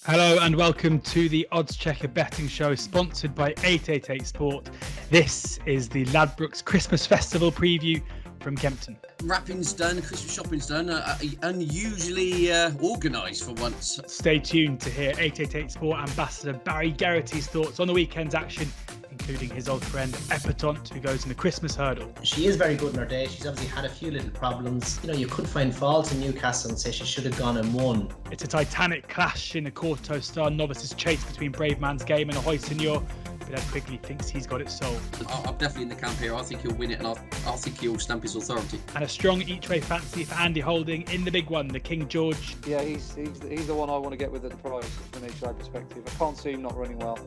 Hello and welcome to the oddschecker betting show sponsored by 888 Sport. This is the Ladbrokes Christmas Festival preview from Kempton. Wrapping's done, Christmas shopping's done, unusually organised for once. Stay tuned to hear 888 Sport ambassador Barry Geraghty's thoughts on the weekend's action, including his old friend Epatante, who goes in the Christmas hurdle. She is very good in her day. She's obviously had a few little problems. You could find fault in Newcastle and say she should have gone and won. It's a titanic clash in a Quarto-star novices chase between Brave Man's Game and Ahoy Senor, but Ed Quigley thinks he's got it solved. I'm definitely in the camp here. I think he'll win it, and I think he'll stamp his authority. And a strong each-way fancy for Andy Holding in the big one, the King George. Yeah, he's the one I want to get with at the price from an each-way perspective. I can't see him not running well.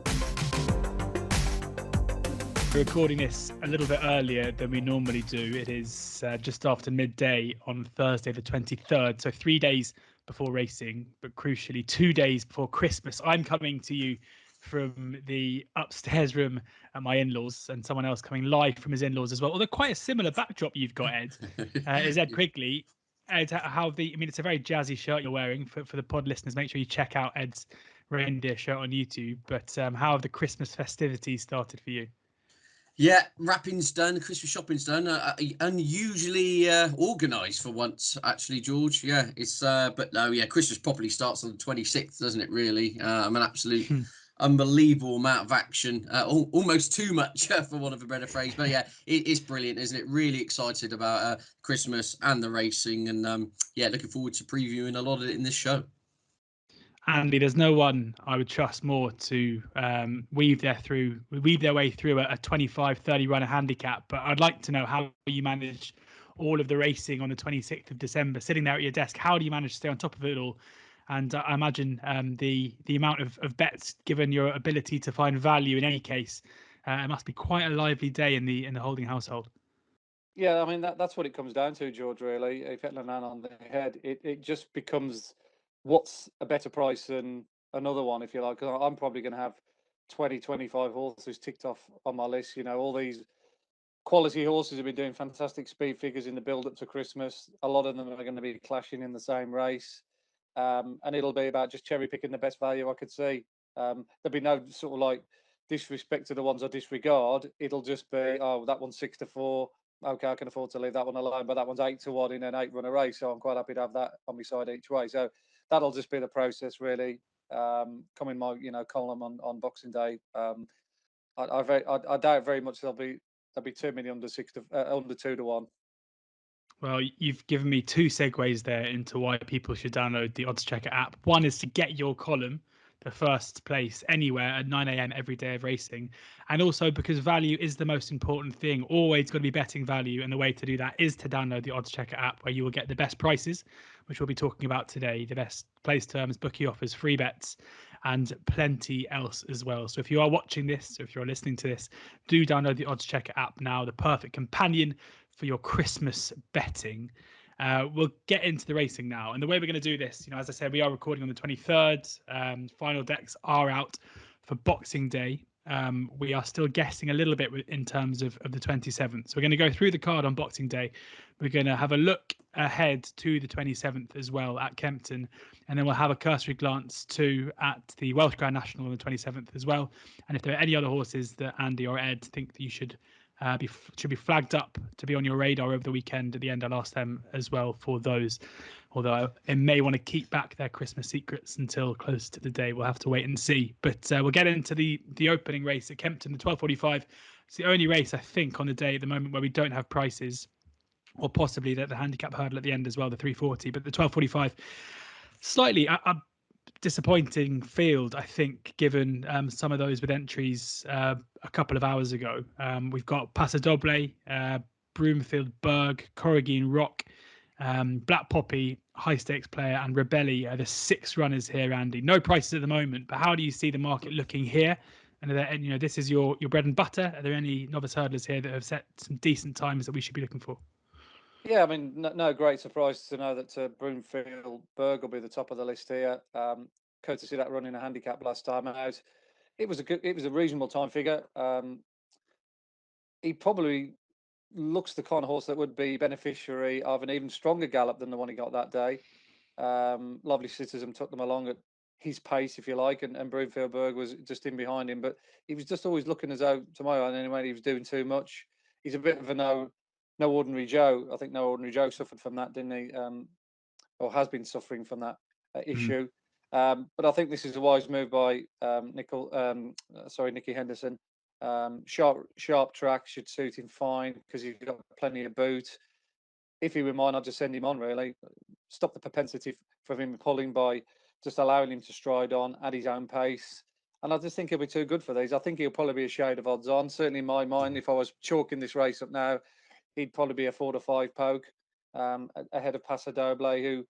We're recording this a little bit earlier than we normally do. It is just after midday on Thursday the 23rd, so 3 days before racing, but crucially 2 days before Christmas. I'm coming to you from the upstairs room at my in-laws, and someone else coming live from his in-laws as well. Although quite a similar backdrop you've got, Ed, is Ed Quigley. Ed, it's a very jazzy shirt you're wearing for the pod listeners. Make sure you check out Ed's reindeer shirt on YouTube. But how have the Christmas festivities started for you? Yeah, wrapping's done, Christmas shopping's done. Unusually organised for once, actually, George. Yeah, it's but no, yeah, Christmas properly starts on the 26th, doesn't it? Really, an absolute unbelievable amount of action, almost too much for want of a better phrase. But yeah, it's brilliant, isn't it? Really excited about Christmas and the racing, and yeah, looking forward to previewing a lot of it in this show. Andy, there's no one I would trust more to weave their way through a 25-30 runner handicap. But I'd like to know how you manage all of the racing on the 26th of December, sitting there at your desk. How do you manage to stay on top of it all? And I imagine the amount of bets, given your ability to find value in any case, it must be quite a lively day in the Holding household. Yeah, I mean that's what it comes down to, George. Really, if hitting on the head, it just becomes what's a better price than another one, if you like. Because I'm probably going to have 20, 25 horses ticked off on my list. All these quality horses have been doing fantastic speed figures in the build-up to Christmas. A lot of them are going to be clashing in the same race. And it'll be about just cherry picking the best value I could see. There'll be no sort of like disrespect to the ones I disregard. It'll just be, oh, that one's 6-4. Okay, I can afford to leave that one alone, but that one's 8-1 in an 8-runner race. So I'm quite happy to have that on my side each way. So that'll just be the process, really. Come in my column on Boxing Day. I doubt very much there'll be too many under 2-1. Well, you've given me two segues there into why people should download the oddschecker app. One is to get your column, the first place anywhere at 9 a.m. every day of racing. And also because value is the most important thing. Always got to be betting value. And the way to do that is to download the oddschecker app, where you will get the best prices, which we'll be talking about today, the best place terms, bookie offers, free bets, and plenty else as well. So if you are watching this, or if you're listening to this, do download the oddschecker app now, the perfect companion for your Christmas betting. We'll get into the racing now. And the way we're going to do this, as I said, we are recording on the 23rd. Final decks are out for Boxing Day. We are still guessing a little bit in terms of the 27th. So we're going to go through the card on Boxing Day. We're going to have a look ahead to the 27th as well at Kempton. And then we'll have a cursory glance at the Welsh Grand National on the 27th as well. And if there are any other horses that Andy or Ed think that you should be flagged up to be on your radar over the weekend, at the end I'll ask them as well for those, although they may want to keep back their Christmas secrets until close to the day. We'll have to wait and see. But we'll get into the opening race at Kempton, the 12:45. It's the only race I think on the day at the moment where we don't have prices, or possibly the handicap hurdle at the end as well, the 340. But the 12:45, slightly a disappointing field, I think, given some of those with entries a couple of hours ago. We've got Pasodoble, Broomfield Berg, Corrigine Rock, Black Poppy, High Stakes Player, and Rebelli are the 6 runners here, Andy. No prices at the moment, but how do you see the market looking here? And are there, this is your bread and butter. Are there any novice hurdlers here that have set some decent times that we should be looking for? Yeah, I mean, no great surprise to know that Broomfield Berg will be the top of the list here. Courtesy that run in a handicap last time out. It was a reasonable time figure. He probably looks the kind of horse that would be beneficiary of an even stronger gallop than the one he got that day. Lovely Citizen took them along at his pace, if you like, and Broomfield Berg was just in behind him. But he was just always looking as though, to my eye anyway, he was doing too much. He's a bit of a no ordinary Joe. I think No Ordinary Joe suffered from that, didn't he? Or has been suffering from that issue. But I think this is a wise move by Nicky Henderson. Sharp track should suit him fine because he's got plenty of boot. If he were mine, I'd just send him on, really. Stop the propensity for him pulling by just allowing him to stride on at his own pace. And I just think he'll be too good for these. I think he'll probably be a shade of odds on. Certainly in my mind, if I was chalking this race up now, he'd probably be a 4 to 5 poke ahead of Paso Doble, who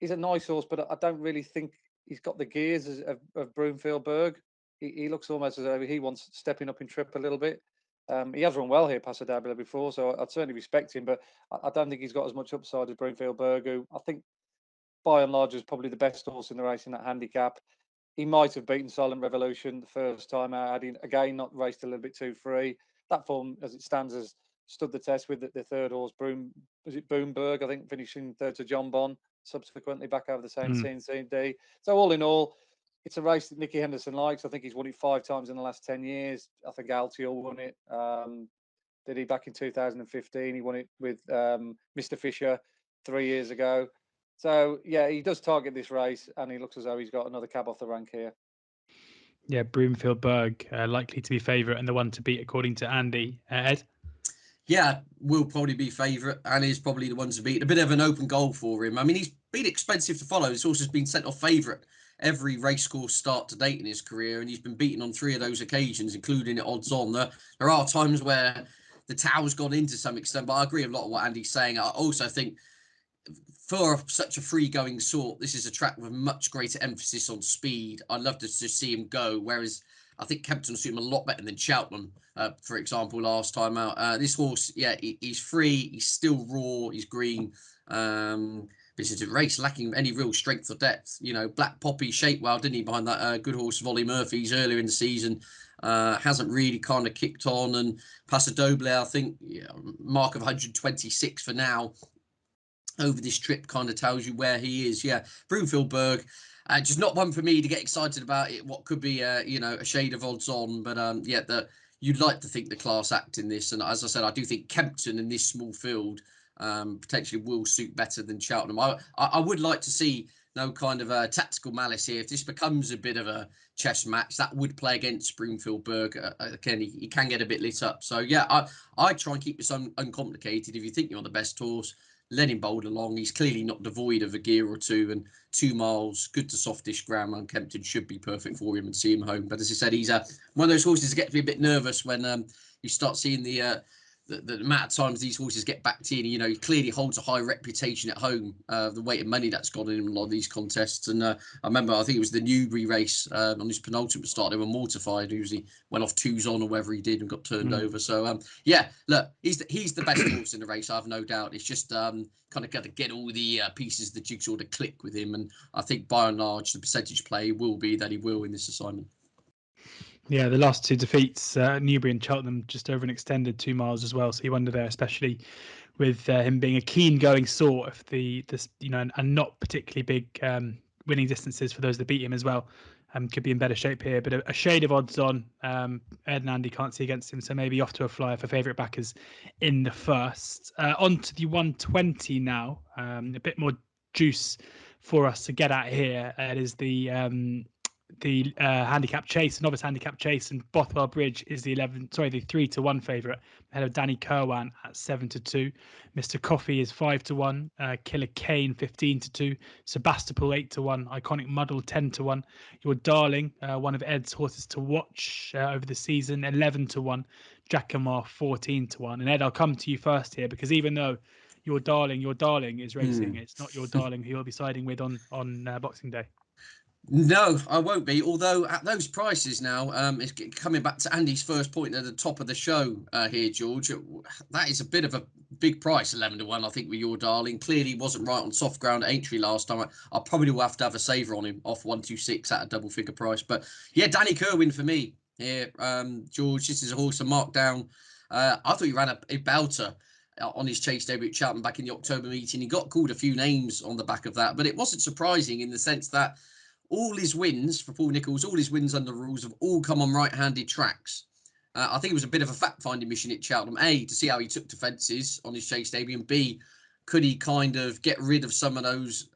is a nice horse, but I don't really think he's got the gears of Broomfield Berg. He looks almost as though he wants stepping up in trip a little bit. He has run well here, Paso Doble, before, so I'd certainly respect him, but I don't think he's got as much upside as Broomfield Berg, who I think by and large is probably the best horse in the race in that handicap. He might have beaten Silent Revolution the first time out, had he again not raced a little bit too free. That form, as it stands, has stood the test with the third horse, Boomberg, I think, finishing third to Jonbon, subsequently back over the same CNCD. So all in all, it's a race that Nicky Henderson likes. I think he's won it 5 times in the last 10 years. I think Altior won it. Did he back in 2015? He won it with Mr. Fisher 3 years ago. So, yeah, he does target this race, and he looks as though he's got another cab off the rank here. Yeah, Broomfield Berg likely to be favourite and the one to beat, according to Andy. Ed? Yeah, will probably be favourite and is probably the one to beat. A bit of an open goal for him. I mean, he's been expensive to follow. This horse has been sent off favourite every racecourse start to date in his career, and he's been beaten on 3 of those occasions, including at odds on. There are times where the towel's gone in to some extent, but I agree a lot of what Andy's saying. I also think for such a free-going sort, this is a track with much greater emphasis on speed. I'd love to see him go, whereas I think Kempton suited him a lot better than Cheltenham, for example, last time out. This horse, yeah, he's free, he's still raw, he's green. This is a race lacking any real strength or depth. You know, Black Poppy shaped well, didn't he, behind that good horse Volley Murphy's earlier in the season. Hasn't really kind of kicked on. And Paso Doble, I think, mark of 126 for now over this trip kind of tells you where he is. Yeah, Broomfield Berg, just not one for me to get excited about. It what could be a shade of odds on, but you'd like to think the class act in this. And as I said, I do think Kempton in this small field potentially will suit better than Cheltenham. I would like to see no kind of tactical malice here. If this becomes a bit of a chess match, that would play against Broomfield Berg. Again, he can get a bit lit up. So yeah, I try and keep this uncomplicated. If you think you're on the best horse, let him bowl along. He's clearly not devoid of a gear or two, and 2 miles, good to softish ground on Kempton should be perfect for him and see him home. But as I said, he's one of those horses that get to be a bit nervous when you start seeing the amount of times these horses get backed in. You know, he clearly holds a high reputation at home. The weight of money that's gone in a lot of these contests. And I remember, I think it was the Newbury race on his penultimate start. They were mortified. He went off 2s on or whatever he did and got turned over. So yeah, look, he's the best horse in the race. I have no doubt. It's just kind of got to get all the pieces of the jigsaw to click with him. And I think by and large, the percentage play will be that he will in this assignment. Yeah, the last 2 defeats, Newbury and Cheltenham, just over an extended 2 miles as well. So you wonder there, especially with him being a keen going sort, if and not particularly big winning distances for those that beat him as well, could be in better shape here. But a shade of odds on. Ed and Andy can't see against him, so maybe off to a flyer for favourite backers in the first. On to the 120 now. A bit more juice for us to get at here. It is the handicap chase, novice handicap chase, and Bothwell Bridge is the 3 to 1 favourite ahead of Danny Kirwan at 7 to 2. Mr. Coffee is 5 to 1. Killer Kane 15 to 2. Sebastopol 8 to 1. Iconic Muddle 10 to 1. Your Darling, one of Ed's horses to watch over the season, 11 to 1. Jackamar 14 to 1. And Ed, I'll come to you first here, because even though your darling is racing, it's not your darling who you'll be siding with on Boxing Day. No, I won't be. Although at those prices now, it's coming back to Andy's first point at the top of the show here, George. That is a bit of a big price, 11 to 1. I think with Your Darling clearly wasn't right on soft ground at Aintree last time. I probably will have to have a saver on him off 126 at a double figure price. But yeah, Danny Kirwan for me here, George. This is a horse to mark down. I thought he ran a belter on his chase debut at Cheltenham back in the October meeting. He got called a few names on the back of that, but it wasn't surprising in the sense that all his wins for Paul Nicholls, all his wins under rules have all come on right-handed tracks. I think it was a bit of a fact-finding mission at Cheltenham. A, to see how he took to fences on his chase debut, and B, could he kind of get rid of some of those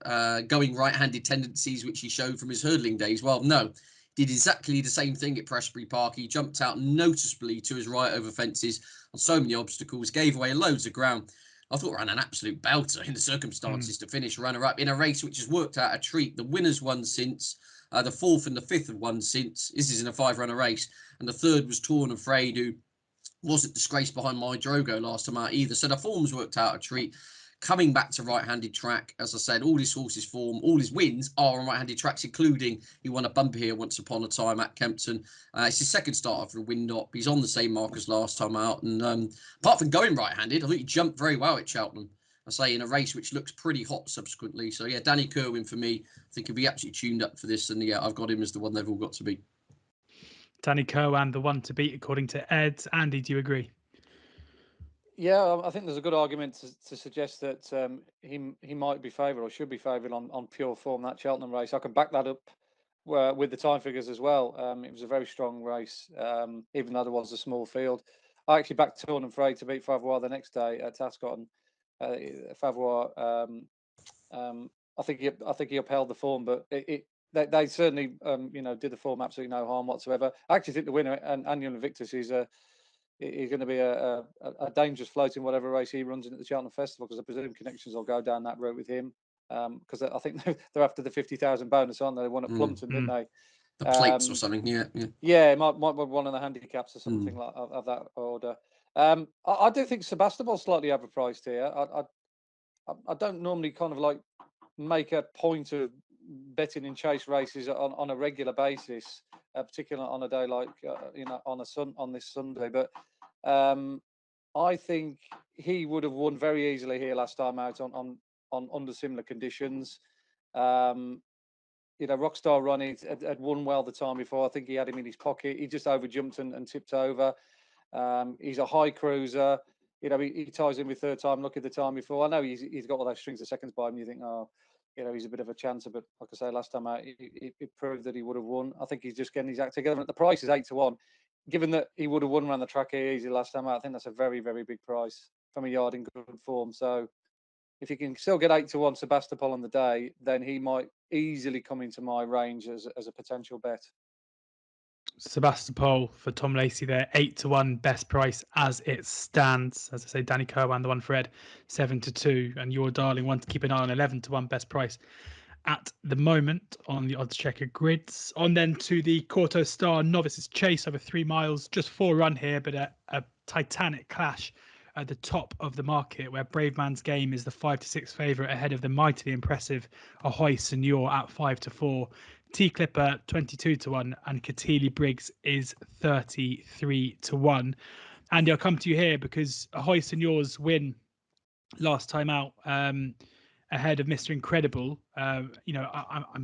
going right-handed tendencies which he showed from his hurdling days? Well, no. Did exactly the same thing at Prestbury Park. He jumped out noticeably to his right over fences on so many obstacles, gave away loads of ground. I thought ran an absolute belter in the circumstances to finish runner-up in a race which has worked out a treat. The winners won since, the fourth and the fifth have won since. This is in a 5-runner race. And the third was Torn and Frayed, who wasn't disgraced behind my Drogo last time out either. So the form's worked out a treat. Coming back to right-handed track, as I said, all his horses form, all his wins are on right-handed tracks, including he won a bumper here once upon a time at Kempton. It's his second start after a wind-up. He's on the same mark as last time out. And apart from going right-handed, I think he jumped very well at Cheltenham. I say in a race which looks pretty hot subsequently. So yeah, Danny Kerwin for me. I think he'll be absolutely tuned up for this. And yeah, I've got him as the one they've all got to beat. Danny Kerwin, the one to beat, according to Ed. Andy, do you agree? Yeah, I think there's a good argument to suggest that he might be favoured or should be favoured on pure form, that Cheltenham race. I can back that up with the time figures as well. It was a very strong race, even though there was a small field. I actually backed Torn and Frayed to beat Favois the next day at Ascot, and Favois, I think he upheld the form, but they certainly did the form absolutely no harm whatsoever. I actually think the winner, and Anion Victus, is going to be a dangerous float in whatever race he runs in at the Cheltenham Festival, because I presume Connections will go down that route with him, because I think they're after the 50,000 bonus, aren't they? They won at Plumpton, didn't they? The plates or something, yeah. Yeah, it might be one of the handicaps or something like of that order. I do think Sebastopol's slightly overpriced here. I don't normally kind of like make a point of betting in chase races on a regular basis, particularly on a day like on this Sunday. But I think he would have won very easily here last time out on under similar conditions. Rockstar Ronnie had won well the time before. I think he had him in his pocket. He just overjumped and tipped over. He's a high cruiser. He ties in with third time. Look at the time before. I know he's got all those strings of seconds by him. You think, he's a bit of a chancer. But like I say, last time out, it proved that he would have won. I think he's just getting his act together. And the price is 8-1. Given that he would have won around the track here easy last time out, I think that's a very, very big price from a yard in good form. So if you can still get 8-1 Sebastopol on the day, then he might easily come into my range as a potential bet. Sebastopol for Tom Lacey there, 8-1 best price as it stands. As I say, Danny Kerwin, the one for Ed, 7-2, and your darling one to keep an eye on, 11-1 best price at the moment on the odds checker grids. On then to the Quarto Star Novices Chase over 3 miles, just 4 run here, but a titanic clash at the top of the market, where Brave Man's Game is the 5-6 favourite ahead of the mightily impressive Ahoy Senor at 5-4. T Clipper 22-1, and Katili Briggs is 33-1. Andy, I'll come to you here because Ahoy Senor's win last time out ahead of Mr. Incredible. I'm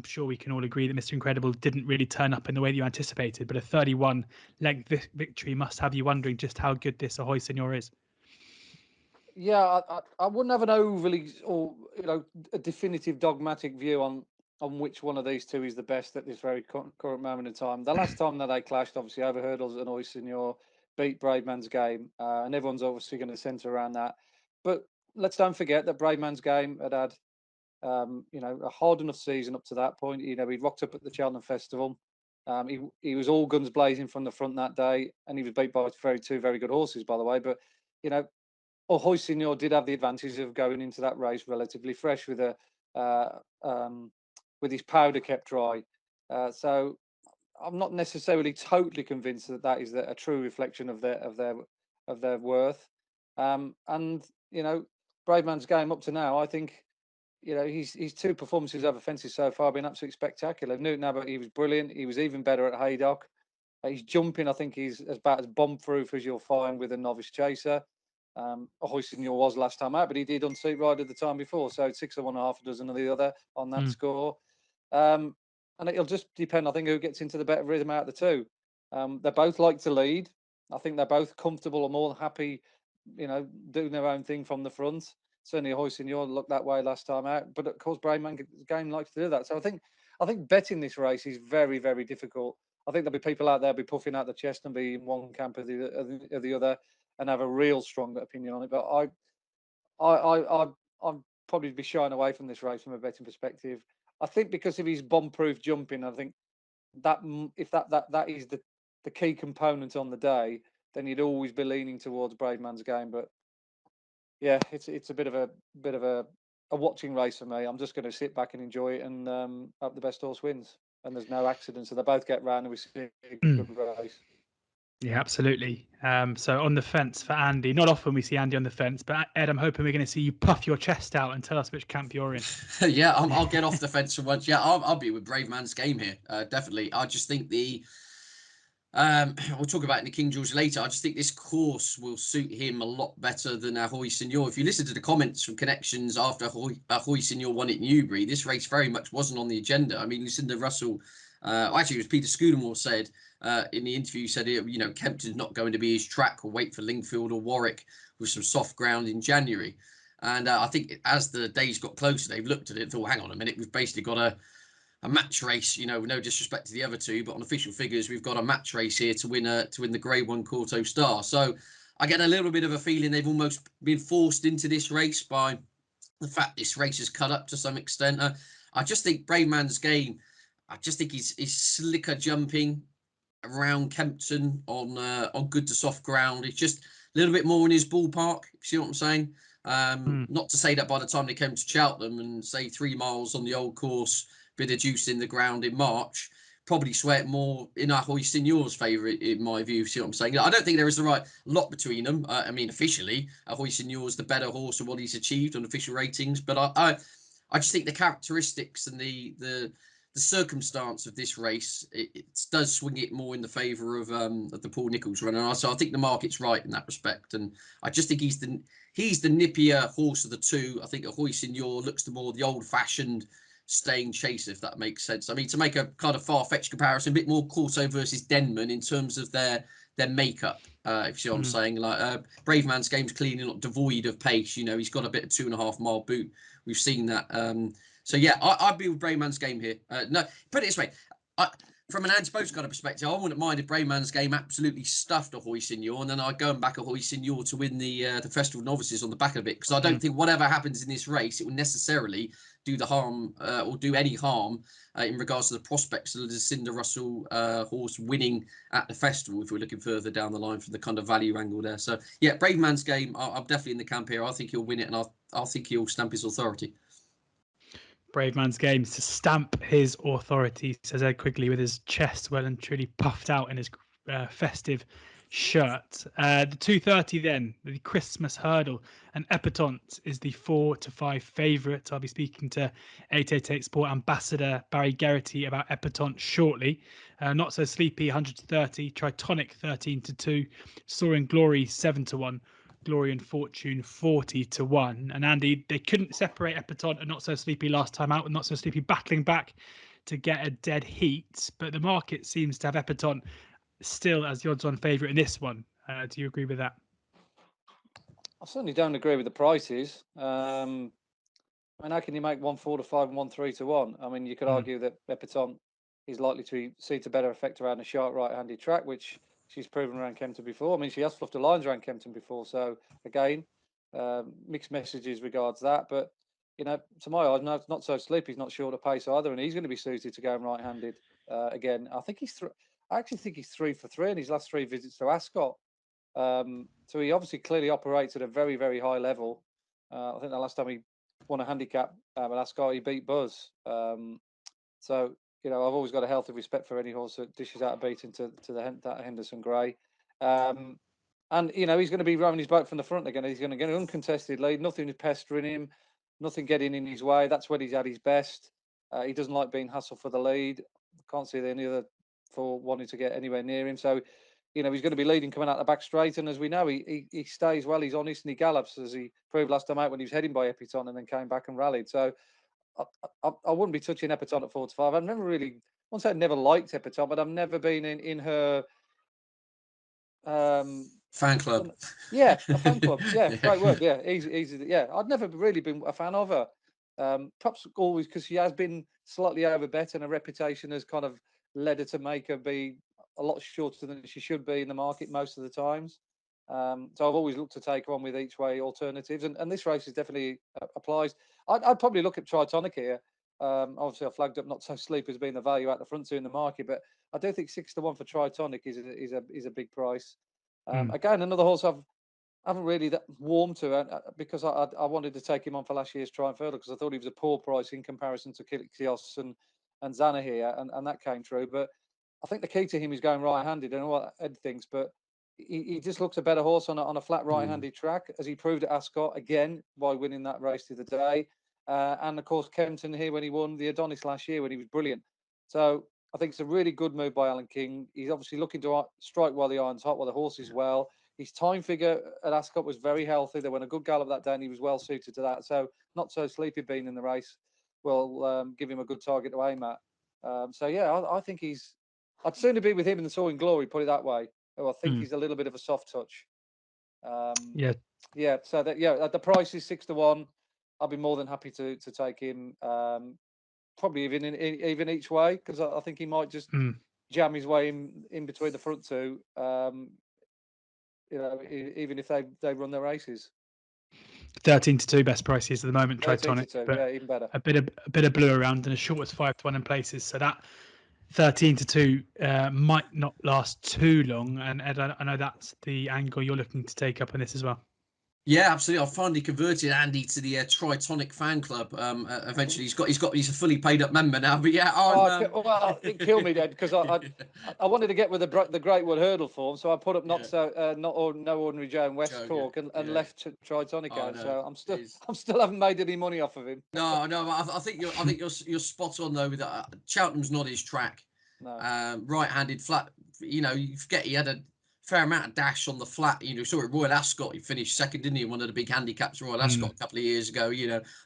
sure we can all agree that Mr. Incredible didn't really turn up in the way that you anticipated, but a 31 length victory must have you wondering just how good this Ahoy Senor is. Yeah, I wouldn't have an overly a definitive dogmatic view on which one of these two is the best at this very current moment in time. The last time that they clashed, obviously over hurdles, and Ahoy Senor beat Brave Man's Game, and everyone's obviously going to centre around that. But let's don't forget that Brave Man's Game had a hard enough season up to that point. He rocked up at the Cheltenham Festival. He was all guns blazing from the front that day, and he was beat by two very good horses, by the way. But Ahoy Senor did have the advantage of going into that race relatively fresh with his powder kept dry. So I'm not necessarily totally convinced that is a true reflection of their worth. And Brave Man's Game up to now, I think his 2 performances over fences so far have been absolutely spectacular. Newton Abbott, he was brilliant. He was even better at Haydock. His jumping, I think, he's about as bomb-proof as you'll find with a novice chaser. Ahoy Senor was last time out, but he did unseat Rider the time before, so 6 of one, half a dozen of the other on that score. And it'll just depend, I think, who gets into the better rhythm out of the two. They both like to lead. I think they're both comfortable and more happy, doing their own thing from the front. Certainly, Ahoy Senor looked that way last time out, but of course, Brave Man's Game likes to do that. So I think I think betting this race is very, very difficult. I think there'll be people out there be puffing out the chest and be in one camp or the other and have a real strong opinion on it. But I'd probably be shying away from this race from a betting perspective. I think because of his bomb-proof jumping, I think that if that is the key component on the day, then you'd always be leaning towards Brave Man's Game. But yeah, it's a bit of a watching race for me. I'm just going to sit back and enjoy it and hope the best horse wins. And there's no accidents, so they both get round and we see a good race. Yeah, absolutely. So on the fence for Andy. Not often we see Andy on the fence, but Ed, I'm hoping we're going to see you puff your chest out and tell us which camp you're in. Yeah, I'll get off the fence for once. Yeah, I'll be with Brave Man's Game here. Definitely. I just think we'll talk about it in the King George later. I just think this course will suit him a lot better than Ahoy Senior. If you listen to the comments from Connections after Ahoy Senior won at Newbury, this race very much wasn't on the agenda. I mean, Lucinda Russell, actually it was Peter Scudamore said in the interview, said, Kempton's not going to be his track, or wait for Lingfield or Warwick with some soft ground in January. And I think as the days got closer, they've looked at it and thought, hang on a minute, we've basically got a match race, no disrespect to the other two, but on official figures, we've got a match race here to win the Grade 1 Quarto Star. So I get a little bit of a feeling they've almost been forced into this race by the fact this race is cut up to some extent. I just think Brave Man's Game, I just think he's slicker jumping around Kempton on good to soft ground. It's just a little bit more in his ballpark. See what I'm saying? Not to say that by the time they came to Cheltenham and say 3 miles on the old course, bit of juice in the ground in March, probably sweat more in Ahoy Senior's favour, in my view. See what I'm saying? I don't think there is the right lot between them. I mean, officially, Ahoy Senior's the better horse of what he's achieved on official ratings. But I just think the characteristics and the circumstance of this race, it does swing it more in the favour of the Paul Nicholls runner. So I think the market's right in that respect. And I just think he's the nippier horse of the two. I think Ahoy Senior looks the old-fashioned staying chaser, if that makes sense. I mean, to make a kind of far-fetched comparison, a bit more Corso versus Denman in terms of their makeup, if you see what I'm saying. Like Brave Man's Game's clearly not devoid of pace. He's got a bit of 2.5 mile boot. We've seen that. So yeah, I'd be with Brave Man's Game here. No, put it this way. From an anti-post kind of perspective, I wouldn't mind if Brave Man's Game absolutely stuffed Ahoy Senior, and then I'd go and back Ahoy Senior to win the Festival Novices on the back of it, because I don't think whatever happens in this race, it will necessarily do the harm or do any harm in regards to the prospects of the Lucinda Russell horse winning at the festival, if we're looking further down the line from the kind of value angle there. So yeah, Brave Man's Game, I'm definitely in the camp here. I think he'll win it, and I think he'll stamp his authority. Brave Man's Game to stamp his authority, says Ed Quigley, with his chest well and truly puffed out in his festive shirt. The 2:30 then, the Christmas hurdle, and Epatante is the 4 to 5 favourite. I'll be speaking to 888 Sport ambassador Barry Geraghty about Epatante shortly. Not So Sleepy 130, Tritonic 13 to 2, Soaring Glory 7 to 1. Glory and Fortune 40 to 1. And Andy, they couldn't separate Epatante and Not So Sleepy last time out, with Not So Sleepy battling back to get a dead heat. But the market seems to have Epatante still as the odds-on favourite in this one. Do you agree with that? I certainly don't agree with the prices. I mean, how can you make 1 4 to 5 and 1 3 to 1? I mean, you could argue that Epatante is likely to see to better effect around a sharp right-handed track, which she's proven around Kempton before. I mean, she has fluffed the lines around Kempton before. So, again, mixed messages regards that. But, to my eyes, no, Not So Sleepy. He's not short of pace either, and he's going to be suited to going right-handed again. I actually think he's 3 for 3 in his last 3 visits to Ascot. So he obviously clearly operates at a very, very high level. I think the last time he won a handicap at Ascot, he beat Buzz. So, I've always got a healthy respect for any horse that dishes out a beating to that Henderson Gray. And, he's going to be rowing his boat from the front again. He's going to get an uncontested lead, nothing pestering him, nothing getting in his way. That's when he's at his best. He doesn't like being hassled for the lead. Can't see any other for wanting to get anywhere near him. So, he's going to be leading coming out the back straight. And as we know, he stays well, he's honest, and he gallops, as he proved last time out when he was heading by Epatante and then came back and rallied. So I wouldn't be touching Epatante at 4 to 5. I've never really, I won't say I've never liked Epatante, but I've never been in her fan club. Yeah, a fan club. Yeah, great word. Yeah, easy. Yeah, I'd never really been a fan of her. Perhaps always because she has bin slightly overbet, and her reputation has kind of led her to make her be a lot shorter than she should be in the market most of the times. So I've always looked to take her on with each way alternatives, and this race is definitely applies. I'd probably look at Tritonic here. Obviously, I flagged up Not So Sleep as being the value at the front two in the market, but I do think 6-1 for Tritonic is a big price. Again, another horse I haven't really that warmed to because I wanted to take him on for last year's Triumph Hurdle because I thought he was a poor price in comparison to Kilikios and Zana here, and that came true. But I think the key to him is going right-handed, and what Ed thinks, but he just looks a better horse on a flat right-handed track, as he proved at Ascot again by winning that race the other day. And of course, Kempton here when he won the Adonis last year when he was brilliant. So I think it's a really good move by Alan King. He's obviously looking to strike while the iron's hot, while the horse is well. His time figure at Ascot was very healthy. They went a good gallop that day, and he was well suited to that. So Not So Sleepy being in the race will give him a good target to aim at. So yeah, I think I'd sooner be with him in the Soaring Glory, put it that way. Oh, I think he's a little bit of a soft touch. Yeah. So at the price is 6-1. I'll be more than happy to take him. Probably even each way, because I think he might just jam his way in between the front two. Even if they run their races. 13-2 best prices at the moment. Tritonic, but yeah, even better. A bit of blue around, and as short as 5-1 in places. So that 13-2 might not last too long. And Ed, I know that's the angle you're looking to take up in this as well. Yeah, absolutely. I've finally converted Andy to the Tritonic fan club. Eventually, he's a fully paid up member now. But yeah, well, it killed me then because I wanted to get with the Great Wood Hurdle form, so I put up No Ordinary Joe and West Cork and left Tritonic out. So I'm still haven't made any money off of him. No, I think you're spot on though with that. Cheltenham's not his track. No. Right-handed flat. You forget he had a fair amount of dash on the flat. Saw at Royal Ascot, he finished second, didn't he? One of the big handicaps, Royal Ascot, a couple of years ago.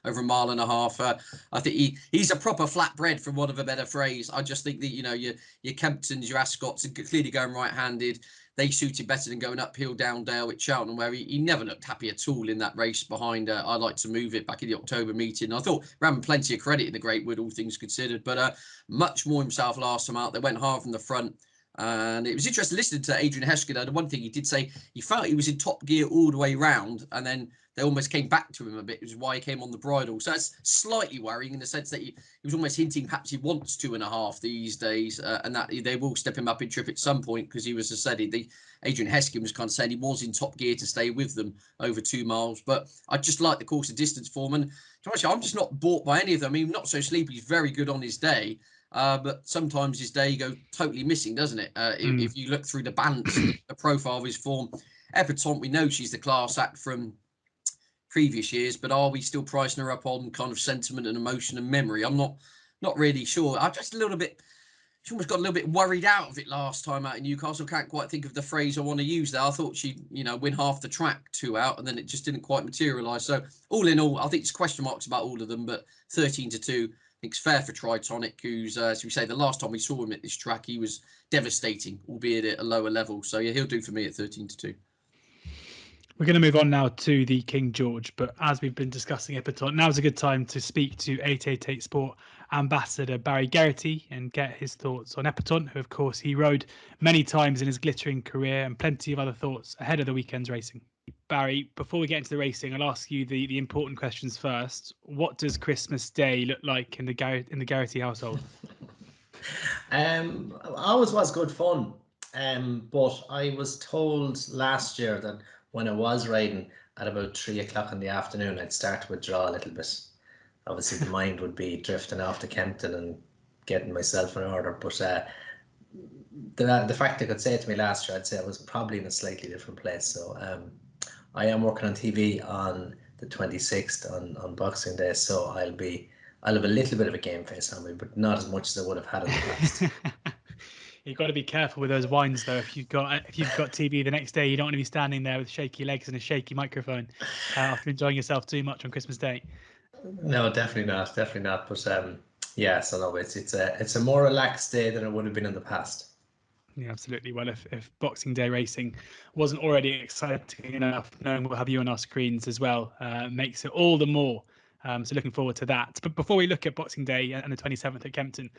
Over a mile and a half. I think he's a proper flatbread, for want of a better phrase. I just think that your Kemptons, your Ascots, are clearly going right-handed. They suited better than going uphill down Dale at Cheltenham, where he never looked happy at all in that race behind I Like to Move It back in the October meeting. I thought ran plenty of credit in the Great Wood, all things considered, but much more himself last time out. They went hard from the front. And it was interesting listening to Adrian Hesketh. The one thing he did say, he felt he was in top gear all the way round, and then they almost came back to him a bit, which is why he came on the bridle. So that's slightly worrying in the sense that he was almost hinting perhaps he wants 2.5 these days, and that they will step him up in trip at some point, because he was, as I said, Adrian Hesketh was kind of saying he was in top gear to stay with them over 2 miles. But I just like the course of distance form, and I'm just not bought by any of them. I mean, Not So Sleepy is very good on his day. But sometimes his day goes totally missing, doesn't it? If you look through the balance, the profile of his form. Epatante, we know she's the class act from previous years, but are we still pricing her up on kind of sentiment and emotion and memory? I'm not really sure. I'm just a little bit. She almost got a little bit worried out of it last time out in Newcastle. Can't quite think of the phrase I want to use there. I thought she'd, win half the track 2 out, and then it just didn't quite materialise. So all in all, I think it's question marks about all of them, but 13-2. I think it's fair for Tritonic, who's, as we say, the last time we saw him at this track, he was devastating, albeit at a lower level. So, yeah, he'll do for me at 13-2. We're going to move on now to the King George, but as we've been discussing Epatante, now's a good time to speak to 888 Sport ambassador Barry Geraghty and get his thoughts on Epatante, who, of course, he rode many times in his glittering career, and plenty of other thoughts ahead of the weekend's racing. Barry, before we get into the racing, I'll ask you the important questions first. What does Christmas Day look like in the Geraghty household? Always was good fun. But I was told last year that when I was riding at about 3 o'clock in the afternoon, I'd start to withdraw a little bit. Obviously, the mind would be drifting off to Kempton and getting myself in order. But the fact they could say to me last year, I'd say I was probably in a slightly different place. So I am working on TV on the 26th on Boxing Day, so I'll have a little bit of a game face on me, but not as much as I would have had in the past. You've got to be careful with those wines, though. If you've got TV the next day, you don't want to be standing there with shaky legs and a shaky microphone after enjoying yourself too much on Christmas Day. No, definitely not. But yeah, so no, it's a more relaxed day than it would have been in the past. Yeah, absolutely. Well, if Boxing Day racing wasn't already exciting enough, knowing we'll have you on our screens as well makes it all the more So looking forward to that. But before we look at Boxing Day and the 27th at Kempton,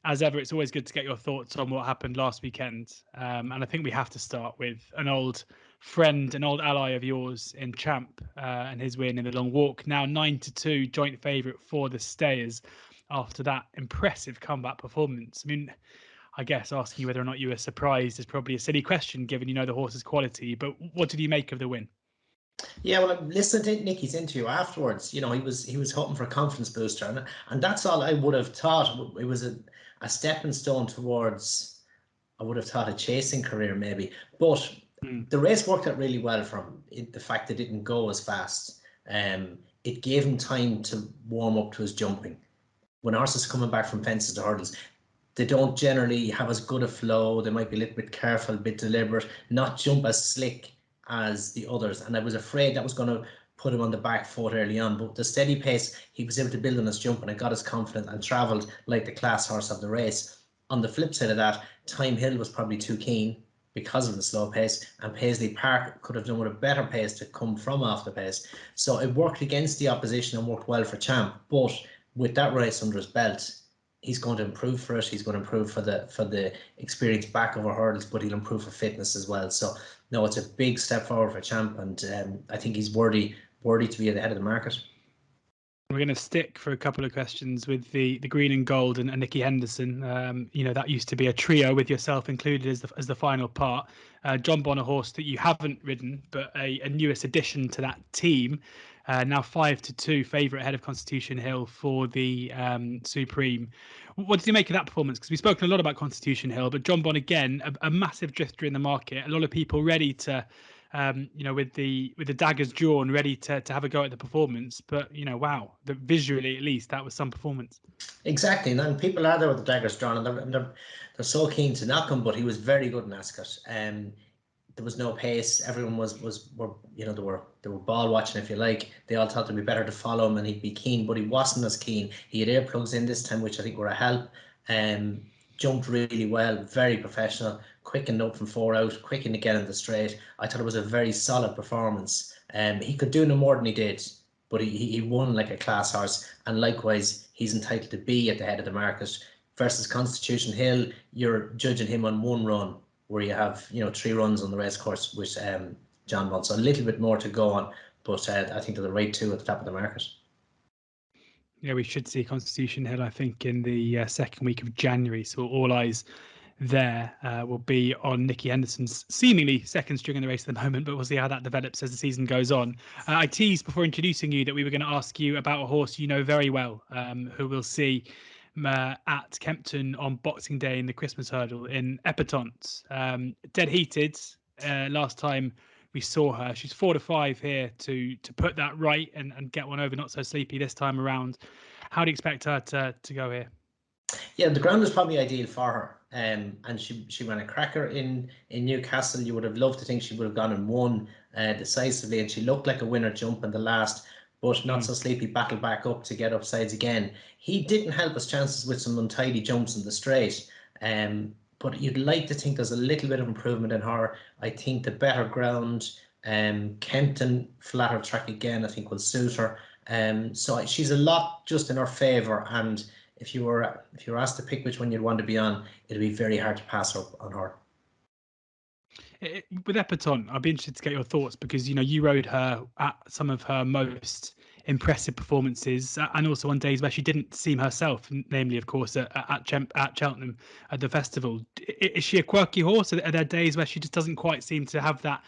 as ever, it's always good to get your thoughts on what happened last weekend. And I think we have to start with an old friend, an old ally of yours in Champ and his win in the long walk. Now 9-2, joint favourite for the Stayers after that impressive comeback performance. I mean, I guess asking you whether or not you were surprised is probably a silly question, given you know the horse's quality. But what did you make of the win? Yeah, well, listening to Nicky's interview afterwards, you know, he was hoping for a confidence booster, and that's all I would have thought. It was a stepping stone towards, I would have thought, a chasing career maybe. But the race worked out really well for him. The fact that it didn't go as fast, it gave him time to warm up to his jumping. When horses are coming back from fences to hurdles, they don't generally have as good a flow. They might be a little bit careful, a bit deliberate, not jump as slick as the others. And I was afraid that was going to put him on the back foot early on. But the steady pace, he was able to build on his jump, and it got his confidence and travelled like the class horse of the race. On the flip side of that, Time Hill was probably too keen because of the slow pace, and Paisley Park could have done with a better pace to come from off the pace. So it worked against the opposition and worked well for Champ. But with that race under his belt, he's going to improve for it. He's going to improve for the experience back over hurdles, but he'll improve for fitness as well. So no, it's a big step forward for Champ, and I think he's worthy to be at the head of the market. We're going to stick for a couple of questions with the green and gold and Nicky Henderson. You know, that used to be a trio with yourself included as the final part. Jonbon, a horse that you haven't ridden, but a newest addition to that team. Now 5-2 favourite ahead of Constitution Hill for the Supreme. What did you make of that performance? Because we've spoken a lot about Constitution Hill, but Jonbon again, a massive drifter in the market. A lot of people ready to, you know, with the daggers drawn, ready to have a go at the performance. But you know, wow, visually at least that was some performance. Exactly, and then people are there with the daggers drawn, and they're so keen to knock him. But he was very good in Ascot. There was no pace. Everyone were you know, they were ball watching, if you like. They all thought it'd be better to follow him and he'd be keen, but he wasn't as keen. He had earplugs in this time, which I think were a help. Jumped really well, very professional, quickened up from 4 out, quickened again in the straight. I thought it was a very solid performance. He could do no more than he did, but he won like a class horse, and likewise he's entitled to be at the head of the market. Versus Constitution Hill, you're judging him on one run, where you have, you know, 3 runs on the race course with Jonbon. So a little bit more to go on, but I think they're the right two at the top of the market. Yeah, we should see Constitution Hill, I think, in the second week of January. So all eyes there will be on Nicky Henderson's seemingly second string in the race at the moment, but we'll see how that develops as the season goes on. I teased before introducing you that we were going to ask you about a horse you know very well, who we'll see at Kempton on Boxing Day in the Christmas hurdle in Epatante. Dead heated last time we saw her. She's 4-5 here to put that right and get one over Not So Sleepy this time around. How do you expect her to go here? Yeah, the ground was probably ideal for her. And she ran a cracker in Newcastle. You would have loved to think she would have gone and won decisively, and she looked like a winner jump in the last, but Not So Sleepy battled back up to get upsides again. He didn't help his chances with some untidy jumps in the straight, but you'd like to think there's a little bit of improvement in her. I think the better ground, Kempton flatter track again, I think will suit her. So she's a lot just in her favour, and if you were asked to pick which one you'd want to be on, it'd be very hard to pass up on her. With Epatante, I'd be interested to get your thoughts, because you know you rode her at some of her most impressive performances, and also on days where she didn't seem herself, namely, of course, at Cheltenham at the festival. Is she a quirky horse? Are there days where she just doesn't quite seem to have that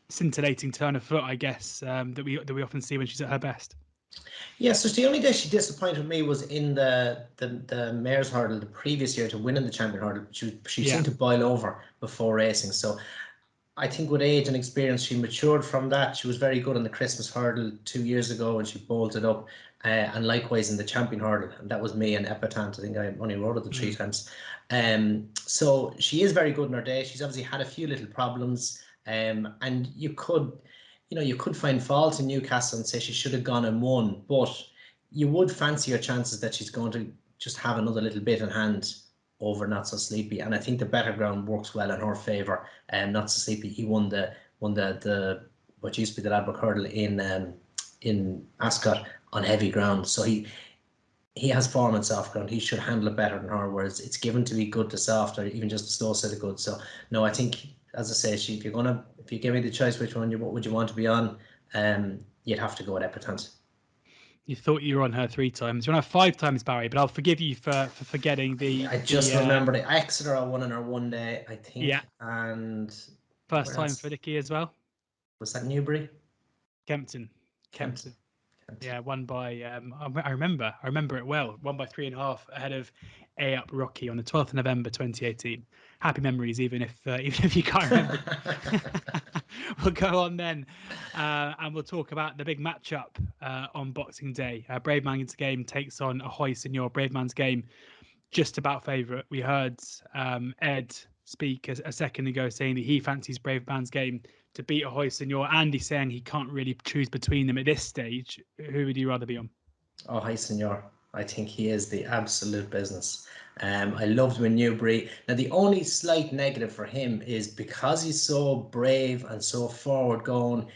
scintillating turn of foot, I guess, that we often see when she's at her best? Yeah, so the only day she disappointed me was in the Mayor's Hurdle the previous year to win in the Champion Hurdle. She seemed to boil over before racing. So I think with age and experience, she matured from that. She was very good in the Christmas Hurdle 2 years ago, and she bolted up. And likewise in the Champion Hurdle, and that was me and Epatante. I think I only rode it the 3 times. So she is very good in her day. She's obviously had a few little problems, and you could find fault in Newcastle and say she should have gone and won, but you would fancy her chances that she's going to just have another little bit in hand over Not So Sleepy, and I think the better ground works well in her favour. Not So Sleepy, he won the what used to be the Ladbroke Hurdle in in Ascot on heavy ground. So he has form on soft ground. He should handle it better than her, whereas it's given to be good to soft or even just a slow set of good. So no, I think, as I say, if you give me the choice, what would you want to be on? You'd have to go with Epatante. You thought you were on her 3 times. You're on her 5 times, Barry, but I'll forgive you for forgetting I just remembered it. Exeter I won on her one day, I think. Yeah. And first time for Nicky as well. Was that Newbury? Kempton. Yeah, won by I remember it well. Won by 3.5 ahead of A Up Rocky on the 12th of November 2018. Happy memories, even if you can't remember. We'll go on then, and we'll talk about the big matchup on Boxing Day. Brave Man's Game takes on Ahoy Senor. Brave Man's Game, just about favourite. We heard Ed speak a second ago saying that he fancies Brave Man's Game to beat Ahoy Senor. Andy saying he can't really choose between them at this stage. Who would you rather be on? Ahoy Senor. I think he is the absolute business. I loved him in Newbury. Now, the only slight negative for him is because he's so brave and so forward going,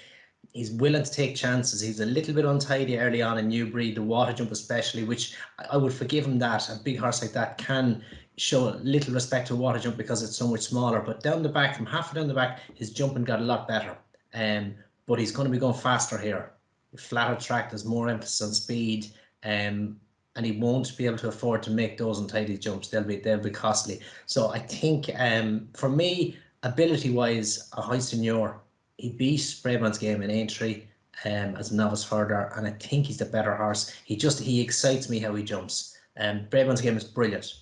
he's willing to take chances. He's a little bit untidy early on in Newbury, the water jump especially, which I would forgive him that. A big horse like that can show little respect to water jump because it's so much smaller. But down the back, from half down the back, his jumping got a lot better. But he's going to be going faster here. Flatter track, there's more emphasis on speed. And he won't be able to afford to make those untidy jumps. They'll be costly. So I think for me, ability-wise, Ahoy Senor, he beat Brave Man's Game in Aintree as a novice further, and I think he's the better horse. He excites me how he jumps. Brave Man's Game is brilliant,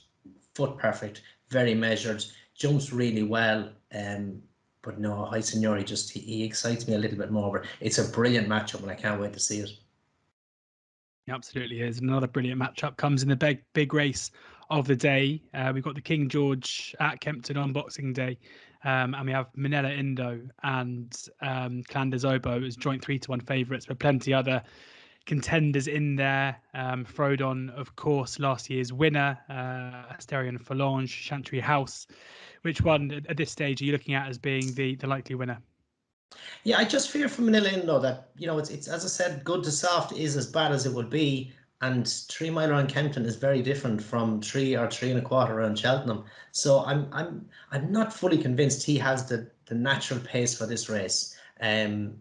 foot perfect, very measured, jumps really well. But no, Ahoy Senor, he excites me a little bit more. But it's a brilliant matchup, and I can't wait to see it. It absolutely is. Another brilliant matchup comes in the big race of the day. We've got the King George at Kempton on Boxing Day. And we have Manila Indo and Clan des Obeaux as joint 3-1 favourites, but plenty other contenders in there. Frodon, of course, last year's winner, Asterion Phalange, Chantry House. Which one at this stage are you looking at as being the likely winner? Yeah, I just fear for Manila Indo that, it's as I said, good to soft is as bad as it would be. And 3 mile around Kempton is very different from 3 or 3.25 around Cheltenham. So I'm not fully convinced he has the natural pace for this race. It's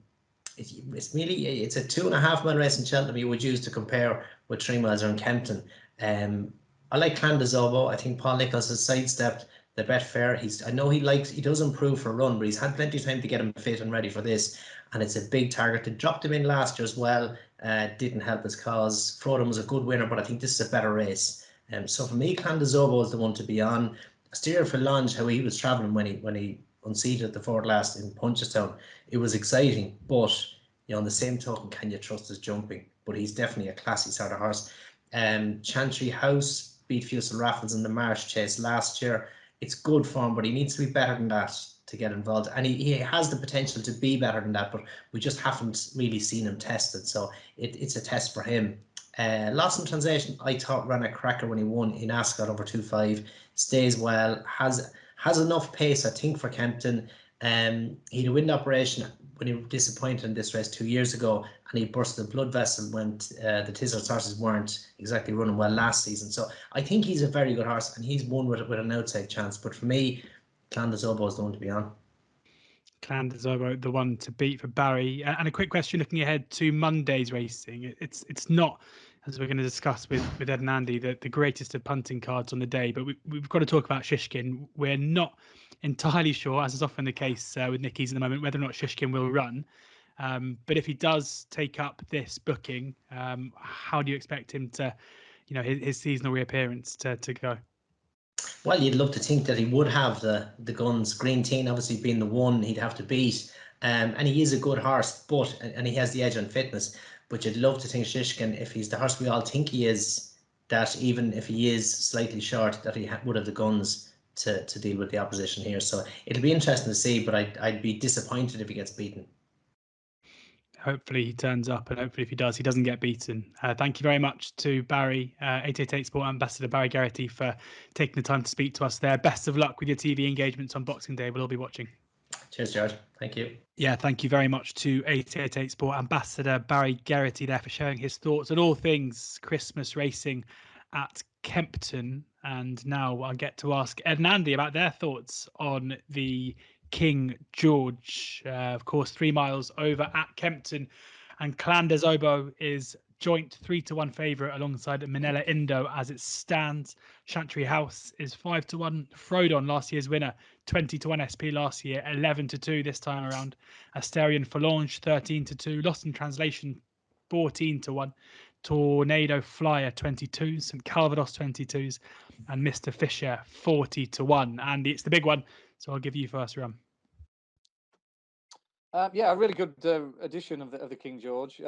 a 2.5 mile race in Cheltenham you would use to compare with 3 miles around Kempton. I like Clan des Obeaux. I think Paul Nichols has sidestepped the Betfair. I know he does improve for a run, but he's had plenty of time to get him fit and ready for this. And it's a big target. They dropped him in last year as well. Didn't help his cause. Frodon was a good winner, but I think this is a better race. So for me, Clan des Obeaux is the one to be on. Asterion Phalange, how he was travelling when he unseated the fourth last in Punchestown, it was exciting. But on the same token, can you trust his jumping? But he's definitely a classy sort of horse. Chantry House beat Fusel Raffles in the Marsh Chase last year. It's good form, but he needs to be better than that to get involved. And he has the potential to be better than that, but we just haven't really seen him tested. So it's a test for him. Lost in Translation, I thought ran a cracker when he won in Ascot over 2.5. Stays well, has enough pace, I think, for Kempton. He had a wind operation when he was disappointed in this race 2 years ago, and he burst the blood vessel when the Tizzard's horses weren't exactly running well last season. So I think he's a very good horse, and he's won with an outside chance. But for me, Clan des Obeaux is the one to be on. Clan des Obeaux, the one to beat for Barry. And a quick question looking ahead to Monday's racing. It's not, as we're going to discuss with Ed and Andy, the greatest of punting cards on the day, but we've got to talk about Shishkin. We're not entirely sure, as is often the case with Nicky's at the moment, whether or not Shishkin will run. But if he does take up this booking, how do you expect him to, his seasonal reappearance to go? Well, you'd love to think that he would have the guns. Green Teen obviously being the one he'd have to beat. And he is a good horse, and he has the edge on fitness. But you'd love to think Shishkin, if he's the horse we all think he is, that even if he is slightly short, that he would have the guns to deal with the opposition here. So it'll be interesting to see, but I'd be disappointed if he gets beaten. Hopefully he turns up, and hopefully if he does, he doesn't get beaten. Thank you very much to Barry, 888 Sport Ambassador Barry Geraghty, for taking the time to speak to us there. Best of luck with your TV engagements on Boxing Day. We'll all be watching. Cheers, George. Thank you. Yeah, thank you very much to 888 Sport Ambassador Barry Geraghty there for sharing his thoughts on all things Christmas racing at Kempton. And now I get to ask Ed and Andy about their thoughts on the King George. Of course, 3 miles over at Kempton, and Clan des Obeaux is joint 3-1 favourite alongside Minella Indo as it stands. Chantry House is 5-1. Frodon, last year's winner, 20-1 SP last year, 11-2 this time around. Asterion Forlange, 13-2. Lost in Translation, 14-1. Tornado Flyer, 22. St Calvados, 22s. And Mr. Fisher, 40-1. Andy, it's the big one, so I'll give you first run. Yeah, a really good edition of the King George.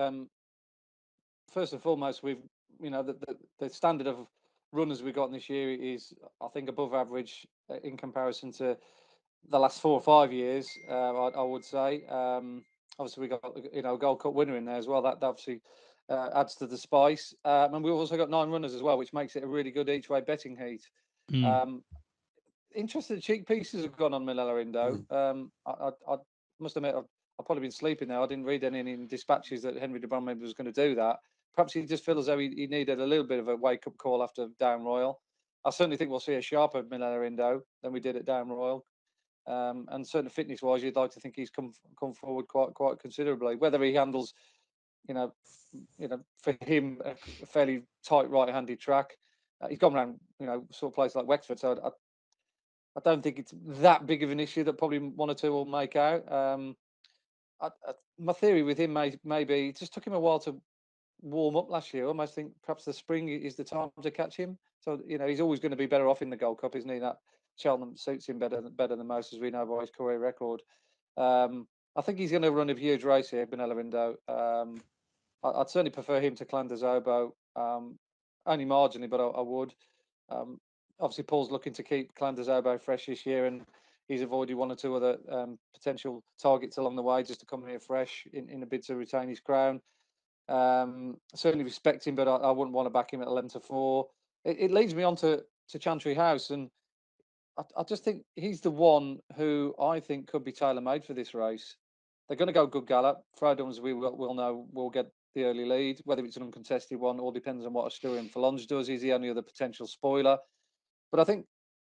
First and foremost, we've the standard of runners we've got this year is, I think, above average in comparison to the last 4 or 5 years. I would say. Obviously, we got a Gold Cup winner in there as well. That obviously adds to the spice. And we've also got 9 runners as well, which makes it a really good each way betting heat. Interested cheek pieces have gone on Minella Indo. I must admit, I've probably been sleeping now. I didn't read any in dispatches that Henry de Bromhead was going to do that. Perhaps he just feels as though he needed a little bit of a wake-up call after Down Royal. I certainly think we'll see a sharper Minella Indo than we did at Down Royal. And certainly fitness-wise, you'd like to think he's come forward quite considerably. Whether he handles, for him, a fairly tight right-handed track. He's gone around, sort of places like Wexford, so I don't think it's that big of an issue that probably 1 or 2 will make out. My theory with him may be it just took him a while to warm up last year. I almost think perhaps the spring is the time to catch him. So he's always going to be better off in the Gold Cup, isn't he? That Cheltenham suits him better than most, as we know by his career record. I think he's going to run a huge race here, Minella Indo. I'd certainly prefer him to Clan des Obeaux, only marginally, but I would. Obviously, Paul's looking to keep Clan des Obeaux fresh this year, and he's avoided 1 or 2 other potential targets along the way just to come here fresh in a bid to retain his crown. Certainly respect him, but I wouldn't want to back him at 11-4. It leads me on to Chantry House, and I just think he's the one who I think could be tailor-made for this race. They're going to go good gallop. Frodon, as we will know, will get the early lead. Whether it's an uncontested one, all depends on what Asterion Forlange does. He's the only other potential spoiler. But I think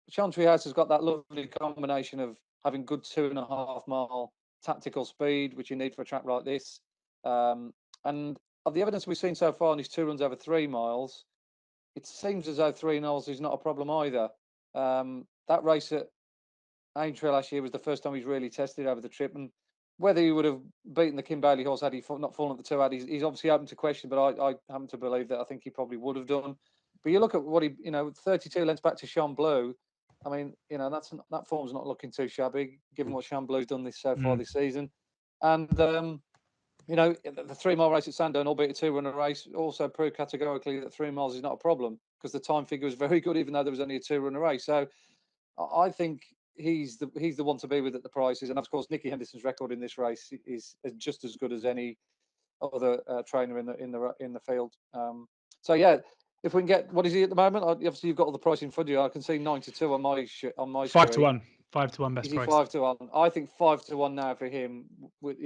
Chantry House has got that lovely combination of having good 2.5 mile tactical speed, which you need for a track like this. And of the evidence we've seen so far on his 2 runs over 3 miles, it seems as though 3 miles is not a problem either. That race at Aintree last year was the first time he's really tested over the trip, and whether he would have beaten the Kim Bailey horse had he not fallen at the 2 he's obviously open to question, but I happen to believe that I think he probably would have done. But you look at what he, 32 lengths back to Sean Blue. I mean, that form's not looking too shabby, given what Sean Blue's done so far this season. And the 3 mile race at Sandown, albeit a 2-runner race, also proved categorically that 3 miles is not a problem because the time figure was very good, even though there was only a 2-runner race. So I think he's the one to be with at the prices. And of course, Nicky Henderson's record in this race is just as good as any other trainer in the field. So yeah, if we can get, what is he at the moment? Obviously, you've got all the price in front of you. I can see 9-2 on my screen. 5-1. 5-1 best price. 5-1. I think 5-1 now for him. With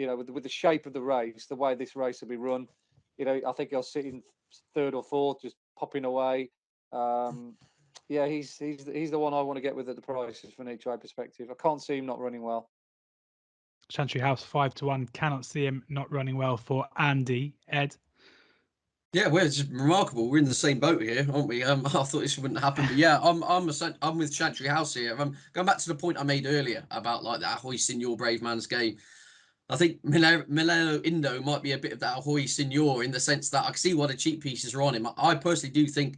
the shape of the race, the way this race will be run, I think he'll sit in 3rd or 4th, just popping away. Yeah, he's the one I want to get with at the prices from an each way perspective. I can't see him not running well. Chantry House 5-1. Cannot see him not running well for Andy. Ed. Yeah, well, it's just remarkable. We're in the same boat here, aren't we? I thought this wouldn't happen, but yeah, I'm with Chantry House here. Going back to the point I made earlier about like that Ahoy Signor Brave Man's Game. I think Minella Indo might be a bit of that Ahoy Signor in the sense that I can see what the cheap pieces are on him. I personally do think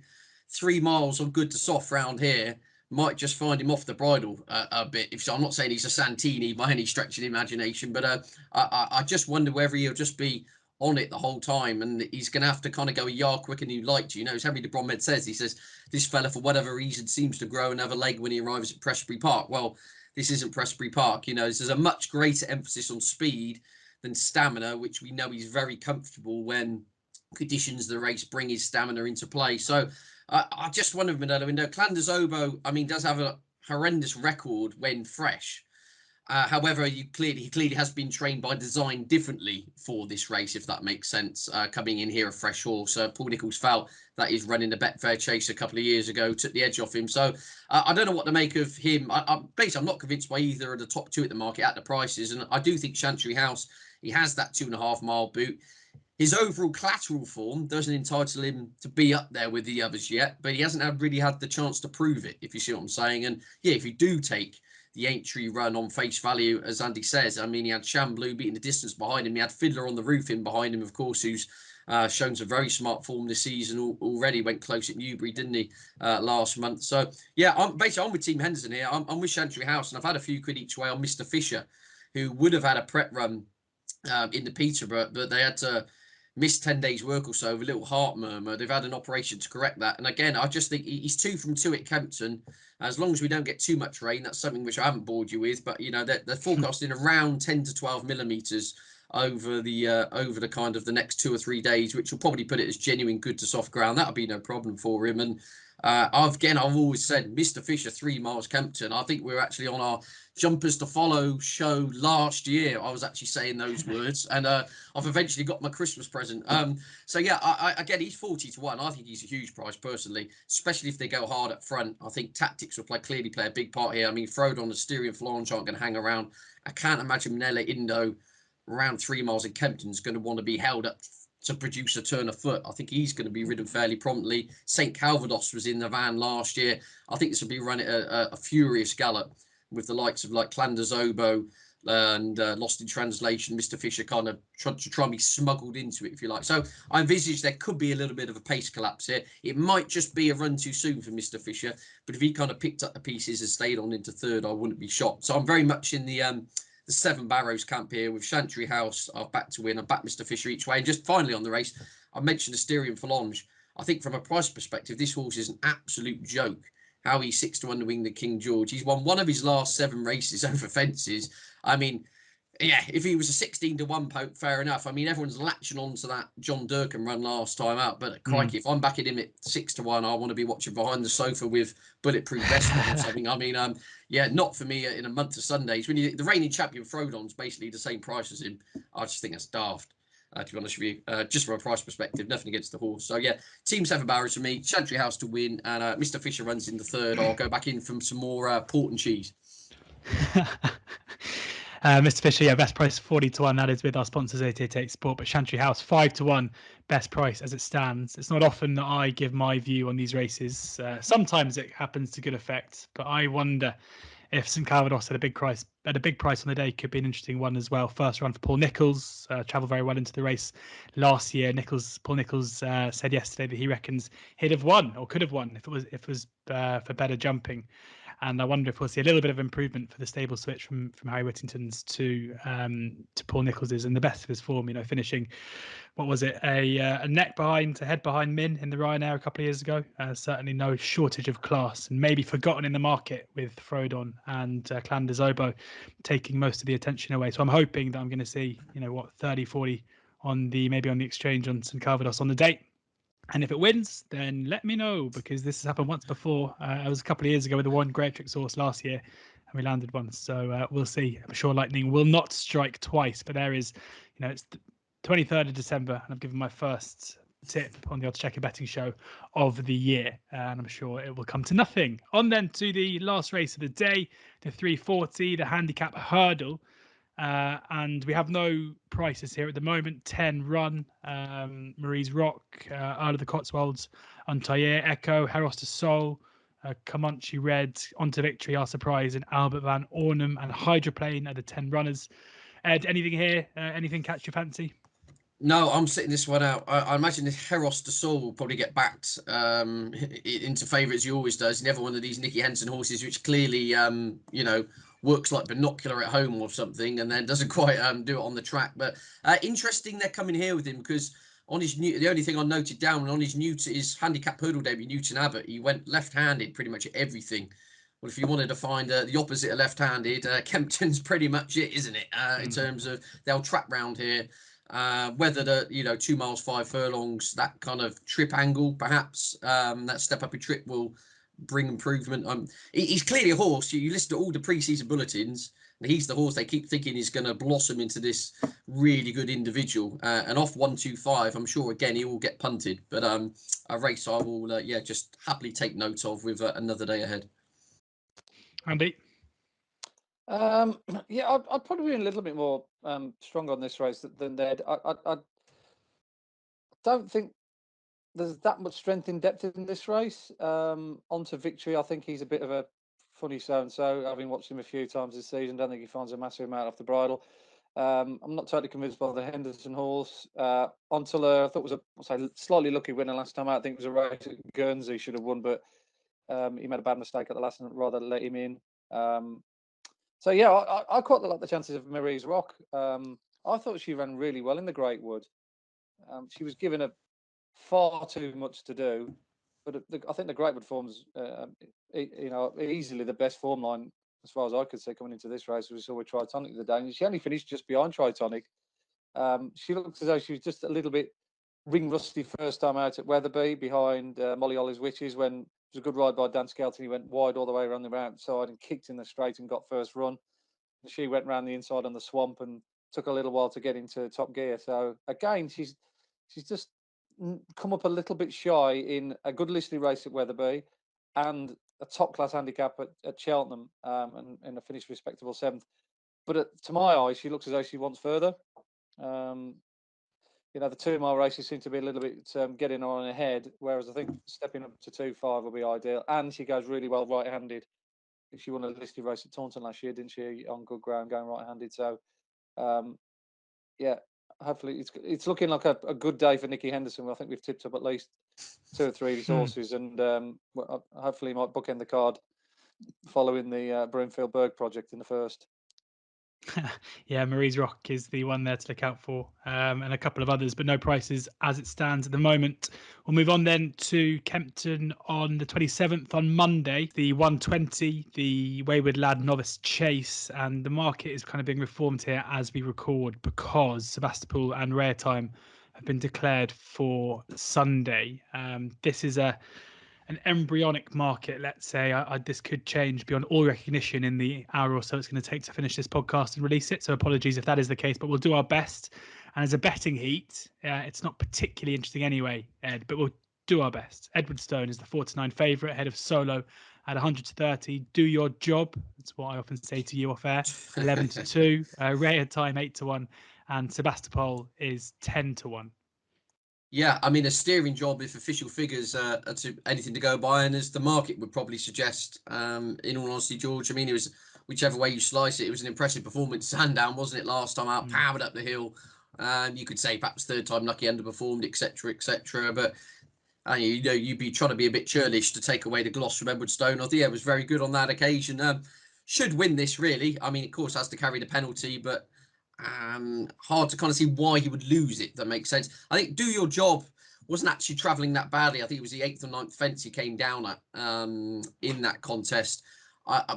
3 miles on good to soft round here might just find him off the bridle a bit. I'm not saying he's a Santini by any stretch of the imagination, but I just wonder whether he'll just be on it the whole time, and he's going to have to kind of go a yard quicker than you'd like to. As Henry de Bromhead says, he says, this fella, for whatever reason, seems to grow another leg when he arrives at Prestbury Park. Well, this isn't Prestbury Park. There's a much greater emphasis on speed than stamina, which we know he's very comfortable when conditions of the race bring his stamina into play. So I just wonder, Minella Indo, Clan des Obeaux, does have a horrendous record when fresh. However, he clearly has been trained by design differently for this race, if that makes sense. Coming in here a fresh horse, Paul Nicholls felt that he's running the Betfair Chase a couple of years ago, took the edge off him. So I don't know what to make of him. Basically, I'm not convinced by either of the top two at the market at the prices, and I do think Chantry House, he has that 2.5 mile boot. His overall collateral form doesn't entitle him to be up there with the others yet, but he hasn't really had the chance to prove it, if you see what I'm saying. And yeah, if you do take the entry run on face value, as Andy says, I mean, he had Shamblu beating the distance behind him. He had Fiddler on the roof in behind him, of course, who's shown some very smart form this season already. Went close at Newbury, didn't he, last month? So yeah, I'm with Team Henderson here. I'm with Chantry House, and I've had a few quid each way on Mr. Fisher, who would have had a prep run in the Peterborough, but they had to miss 10 days work or so with a little heart murmur. They've had an operation to correct that. And again, I just think he's 2 from 2 at Kempton. As long as we don't get too much rain, that's something which I haven't bored you with. But, you know, they're forecasting around 10 to 12 millimetres over the kind of the next 2 or 3 days, which will probably put it as genuine good to soft ground. That'll be no problem for him. And I've always said Mr. Fisher 3 miles Kempton. I think we're actually on our Jumpers to Follow show last year. I was actually saying those words, and I've eventually got my Christmas present. So yeah, again, he's 40 to 1. I think he's a huge price personally, especially if they go hard up front. I think tactics will clearly play a big part here. I mean, Frodon and Styrian Flange aren't going to hang around. I can't imagine Nella Indo around 3 miles in Kempton is going to want to be held up to produce a turn of foot. I think he's going to be ridden fairly promptly. St. Calvados was in the van last year. I think this will be running a furious gallop with the likes of like Clanders Oboe and Lost in Translation. Mr. Fisher kind of trying to be smuggled into it, if you like. So I envisage there could be a little bit of a pace collapse here. It might just be a run too soon for Mr. Fisher, but if he kind of picked up the pieces and stayed on into third, I wouldn't be shocked. So I'm very much in the 7 Barrows camp here with Chantry House. I've backed to win. I've backed Mr. Fisher each way. And just finally on the race, I mentioned Asterion Flange. I think from a price perspective, this horse is an absolute joke. How he's 6 to 1 to win the King George. He's won one of his last 7 races over fences. I mean, yeah, if he was a 16 to 1 poke, fair enough. I mean, everyone's latching on to that John Durkin run last time out, but crikey, if I'm backing him at 6 to 1, I want to be watching behind the sofa with Bulletproof Vest or something. I mean, yeah, not for me in a month of Sundays. When the reigning champion Frodon's basically the same price as him, I just think that's daft. To be honest with you, just from a price perspective, nothing against the horse. So yeah, Team 7 Barrows for me, Chantry House to win, and Mr. Fisher runs in the third. I'll go back in from some more port and cheese. Mr. Fisher, yeah, best price 40 to 1. That is with our sponsors 888 Sport, but Chantry House 5 to 1, best price as it stands. It's not often that I give my view on these races. Sometimes it happens to good effect, but I wonder if St. Calvados at a big price on the day could be an interesting one as well. First run for Paul Nicholls, travelled very well into the race last year. Paul Nicholls said yesterday that he reckons he'd have won or could have won if it was for better jumping. And I wonder if we'll see a little bit of improvement for the stable switch from Harry Whittington's to Paul Nichols's in the best of his form. You know, finishing, what was it, a head behind Min in the Ryanair a couple of years ago. Certainly no shortage of class, and maybe forgotten in the market with Frodon and Clanders Oboe taking most of the attention away. So I'm hoping that I'm going to see 30, 40 maybe on the exchange on St. Calvados on the date. And if it wins, then let me know, because this has happened once before. It was a couple of years ago with the one Greatrix horse last year, and we landed once. So we'll see. I'm sure lightning will not strike twice, but there is, it's the 23rd of December, and I've given my first tip on the oddschecker betting show of the year, and I'm sure it will come to nothing. On then to the last race of the day, the 340, the handicap hurdle. And we have no prices here at the moment. 10 run, Marie's Rock, Earl of the Cotswolds, Antayer, Echo, Heros de Sol, Comanche Red, Onto Victory, Our Surprise, and Albert Van Ornum and Hydroplane are the 10 runners. Ed, anything here? Anything catch your fancy? No, I'm sitting this one out. I imagine this Heros de Sol will probably get backed into favour as he always does. Never one of these Nicky Henson horses, which clearly, works like binocular at home or something, and then doesn't quite do it on the track. But interesting they're coming here with him, because on his the only thing I noted down on his handicap hurdle debut, Newton Abbott, he went left-handed pretty much at everything. Well, if you wanted to find the opposite of left-handed, Kempton's pretty much it, isn't it? In terms of they'll trap round here. Whether the 2 miles 5 furlongs, that kind of trip angle, perhaps that step up your trip will bring improvement. He's clearly a horse. You listen to all the pre-season bulletins, and he's the horse they keep thinking is going to blossom into this really good individual. And off 125, I'm sure again he will get punted. But a race I will just happily take note of with another day ahead. Andy? Yeah, I'd probably be a little bit more strong on this race than Ned. I don't think there's that much strength in depth in this race. Onto Victory, I think he's a bit of a funny so-and-so. Having watched him a few times this season, don't think he finds a massive amount off the bridle. I'm not totally convinced by the Henderson horse. Until I thought was a slightly lucky winner last time out. I think it was a race at Guernsey should have won, but he made a bad mistake at the last and rather let him in. So yeah, I quite like the chances of Marie's Rock. I thought she ran really well in the Great Wood. She was given far too much to do, but I think the Great Wood forms, easily the best form line as far as I could see coming into this race. We saw with Tritonic the day, and she only finished just behind Tritonic. She looked as though she was just a little bit ring rusty first time out at Wetherby behind Molly Ollie's Witches when it was a good ride by Dan Skelton. He went wide all the way around the outside and kicked in the straight and got first run. And she went round the inside on the swamp and took a little while to get into top gear. So again, she's just come up a little bit shy in a good listed race at Wetherby and a top class handicap at Cheltenham, and a finished respectable 7th. But to my eyes, she looks as though she wants further. The 2 mile races seem to be a little bit getting her on ahead, whereas I think stepping up to 2.5 will be ideal. And she goes really well right-handed. She won a listed race at Taunton last year, didn't she? On good ground, going right-handed. So, hopefully it's looking like a good day for Nicky Henderson. I think we've tipped up at least 2 or 3 of his horses, and hopefully he might bookend the card following the Broomfield Berg project in the first. Yeah, Marie's Rock is the one there to look out for, and a couple of others, but no prices as it stands at the moment. We'll move on then to Kempton on the 27th on Monday, the 120, the Wayward Lad Novice Chase, and the market is kind of being reformed here as we record because Sebastopol and Rare Time have been declared for Sunday. This is an embryonic market, let's say. This could change beyond all recognition in the hour or so it's going to take to finish this podcast and release it. So apologies if that is the case, but we'll do our best. And as a betting heat, it's not particularly interesting anyway, Ed, but we'll do our best. Edwardstone is the 4-9 favourite ahead of Solo at 100-30. Do your job. That's what I often say to you off air. 11-2. Rare Time 8-1. And Sebastopol is 10-1. Yeah, I mean, a steering job if official figures are anything to go by, and as the market would probably suggest, in all honesty, George, I mean, it was, whichever way you slice it, it was an impressive performance. Sandown, wasn't it, last time out, powered up the hill. You could say perhaps third time lucky, underperformed, etc., etc. But you'd be trying to be a bit churlish to take away the gloss from Edwardstone. I think it was very good on that occasion. Should win this, really. I mean, of course, has to carry the penalty, but hard to kind of see why he would lose it. That makes sense. I think Do Your Job wasn't actually travelling that badly. I think it was the 8th or 9th fence he came down at in that contest.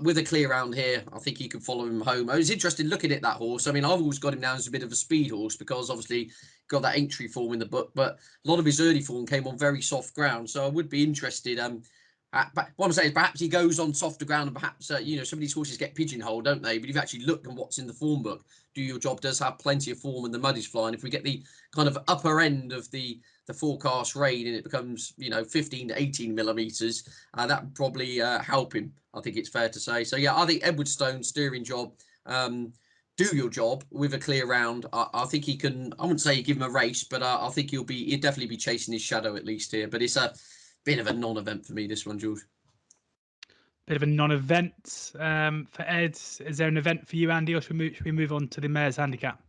With a clear round here, I think he could follow him home. I was interested looking at that horse. I mean, I've always got him down as a bit of a speed horse because obviously got that entry form in the book, but a lot of his early form came on very soft ground. So I would be interested. But what I'm saying is perhaps he goes on softer ground, and perhaps some of these horses get pigeonholed, don't they? But if you actually look at what's in the form book, Do Your Job does have plenty of form, and the mud is flying. If we get the kind of upper end of the forecast rain and it becomes 15 to 18 millimeters, that would probably help him. I think it's fair to say. So yeah, I think Edwardstone steering job. Do Your Job with a clear round. I think he can. I wouldn't say give him a race, but I think he'll definitely be chasing his shadow at least here. But it's a bit of a non-event for me, this one, George. Bit of a non-event for Ed. Is there an event for you, Andy, or should we move on to the Mayor's Handicap?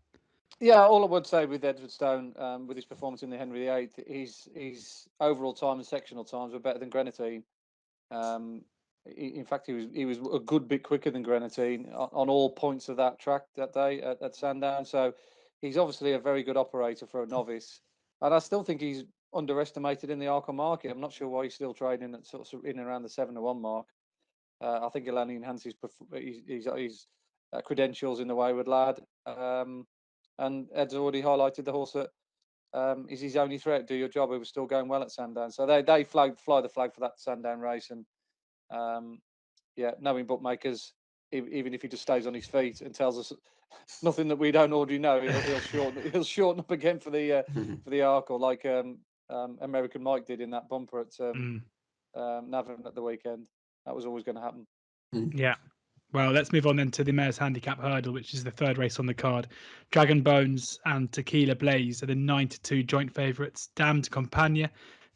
Yeah, all I would say with Edwardstone, with his performance in the Henry VIII, his overall time and sectional times were better than Grenadine. In fact, he was a good bit quicker than Grenadine on all points of that track that day at Sandown. So he's obviously a very good operator for a novice, and I still think he's underestimated in the Arco market. I'm not sure why he's still trading at sort of in around the 7-1 mark. I think he'll only enhance his credentials in the Wayward Lad. And Ed's already highlighted the horse that is his only threat. Do Your Job. He was still going well at Sandown, so they fly the flag for that Sandown race, and Yeah, knowing bookmakers, even if he just stays on his feet and tells us nothing that we don't already know, he'll shorten up again for the arc, or like American Mike did in that bumper at Navan at the weekend. That was always going to happen. Yeah. Well, let's move on then to the Mayor's Handicap Hurdle, which is the third race on the card. Dragon Bones and Tequila Blaze are the 9-2 joint favourites. Damned Compania,